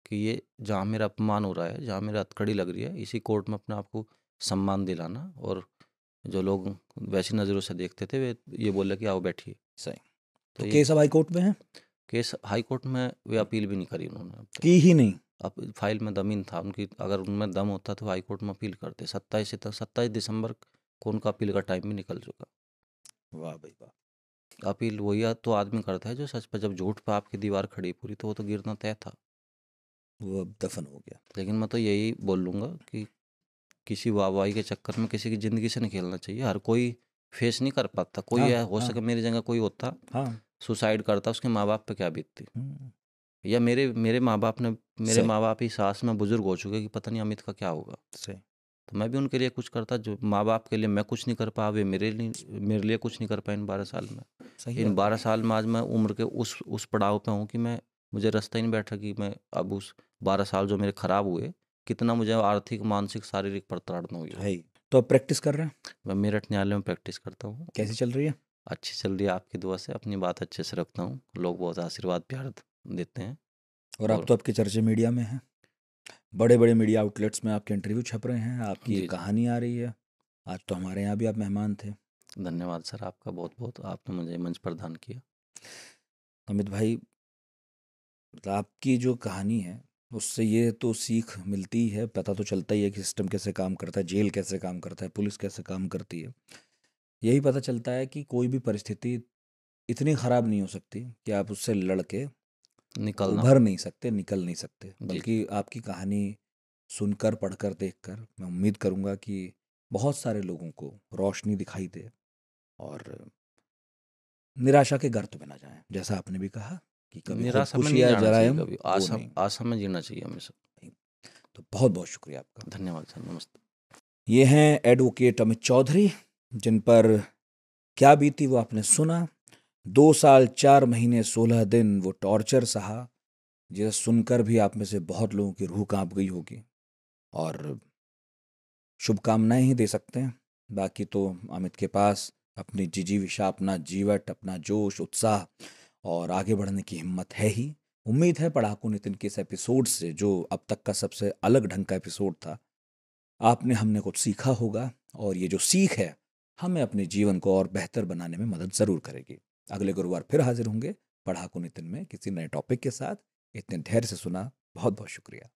कि ये जहाँ मेरा अपमान हो रहा है, जहाँ मेरा हथकड़ी लग रही है, इसी कोर्ट में अपने आप को सम्मान दिलाना। और जो लोग वैसी नज़रों से देखते थे वे ये बोले कि आओ बैठिए। सही। तो तो ये केस अब हाई कोर्ट में है? केस हाई कोर्ट में वे अपील भी नहीं करी उन्होंने अब तक। की ही नहीं? अब फाइल में दम ही नहीं था उनकी, अगर उनमें दम होता तो हाई कोर्ट में अपील करते। 27 दिसंबर को उनका अपील का टाइम भी निकल चुका। वाह भाई वाह। अपील वही तो आदमी करता है जो सच पर, जब झूठ पर आपकी दीवार खड़ी पूरी तो वो तो गिरना तय था। वो अब दफन हो गया। लेकिन मैं तो यही बोल लूँगा कि किसी वाहवाही के चक्कर में किसी की ज़िंदगी से नहीं खेलना चाहिए। हर कोई फेस नहीं कर पाता। कोई हाँ हो हाँ सके मेरी जगह कोई होता हाँ। सुसाइड करता, उसके माँ बाप पे क्या बीतती। हम्म, या मेरे मेरे माँ बाप ने, मेरे सही माँ बाप ही सास में बुजुर्ग हो चुके कि पता नहीं अमित का क्या होगा। सही। तो मैं भी उनके लिए कुछ करता, जो माँ बाप के लिए मैं कुछ नहीं कर पाया वे मेरे लिए कुछ नहीं कर पाए इन 12 साल में। सही इन बात है। 12 साल में आज मैं उम्र के उस पड़ाव पे हूँ कि मैं, मुझे रास्ता ही नहीं बैठ रहा कि मैं अब उस 12 साल जो मेरे खराब हुए, कितना मुझे आर्थिक मानसिक शारीरिक प्रताड़ना हुई है होगी। ही। तो अब प्रैक्टिस कर रहे हैं? मैं मेरठ न्यायालय में प्रैक्टिस करता हूँ। कैसी चल रही है? अच्छी चल रही है आपकी दुआ से। अपनी बात अच्छे से रखता हूँ, लोग बहुत आशीर्वाद प्यार देते हैं। और अब और तो आपके चर्चे मीडिया में हैं, बड़े बड़े मीडिया आउटलेट्स में आपके इंटरव्यू छप रहे हैं, आपकी जी एक जी, कहानी आ रही है। आज तो हमारे यहाँ भी आप मेहमान थे। धन्यवाद सर आपका बहुत बहुत, आपने मुझे मंच प्रदान किया। अमित भाई, आपकी जो कहानी है उससे ये तो सीख मिलती ही है, पता तो चलता ही है कि सिस्टम कैसे काम करता है, जेल कैसे काम करता है, पुलिस कैसे काम करती है। यही पता चलता है कि कोई भी परिस्थिति इतनी ख़राब नहीं हो सकती कि आप उससे लड़ के निकल ना उभर पाए। नहीं सकते, निकल नहीं सकते। जी जी। बल्कि आपकी कहानी सुनकर, पढ़कर, देखकर मैं उम्मीद करूँगा कि बहुत सारे लोगों को रोशनी दिखाई दे, और निराशा के गर्त में ना जाएं। जैसा आपने भी कहा कि कभी निराशा में खुदकुशी नहीं या जाना चाहिए जरायम कभी, वो आशा नहीं। आशा में जीना चाहिए हमेशा। नहीं। तो बहुत बहुत शुक्रिया आपका। धन्यवाद सर, नमस्ते। ये हैं एडवोकेट अमित चौधरी, जिन पर क्या बीती वो आपने सुना। 2 साल 4 महीने 16 दिन वो टॉर्चर सहा, जिसे सुनकर भी आप में से बहुत लोगों की रूह कांप गई होगी। और शुभकामनाएं ही दे सकते हैं। बाकी तो अमित के पास अपनी जिजीविषा, अपना जीवट, अपना जोश, उत्साह और आगे बढ़ने की हिम्मत है ही। उम्मीद है पढ़ाकू नितिन के इस एपिसोड से, जो अब तक का सबसे अलग ढंग का एपिसोड था, आपने हमने कुछ सीखा होगा, और ये जो सीख है हमें अपने जीवन को और बेहतर बनाने में मदद ज़रूर करेगी। अगले गुरुवार फिर हाजिर होंगे पढ़ाकू नितिन में किसी नए टॉपिक के साथ। इतने धैर्य से सुना, बहुत बहुत शुक्रिया।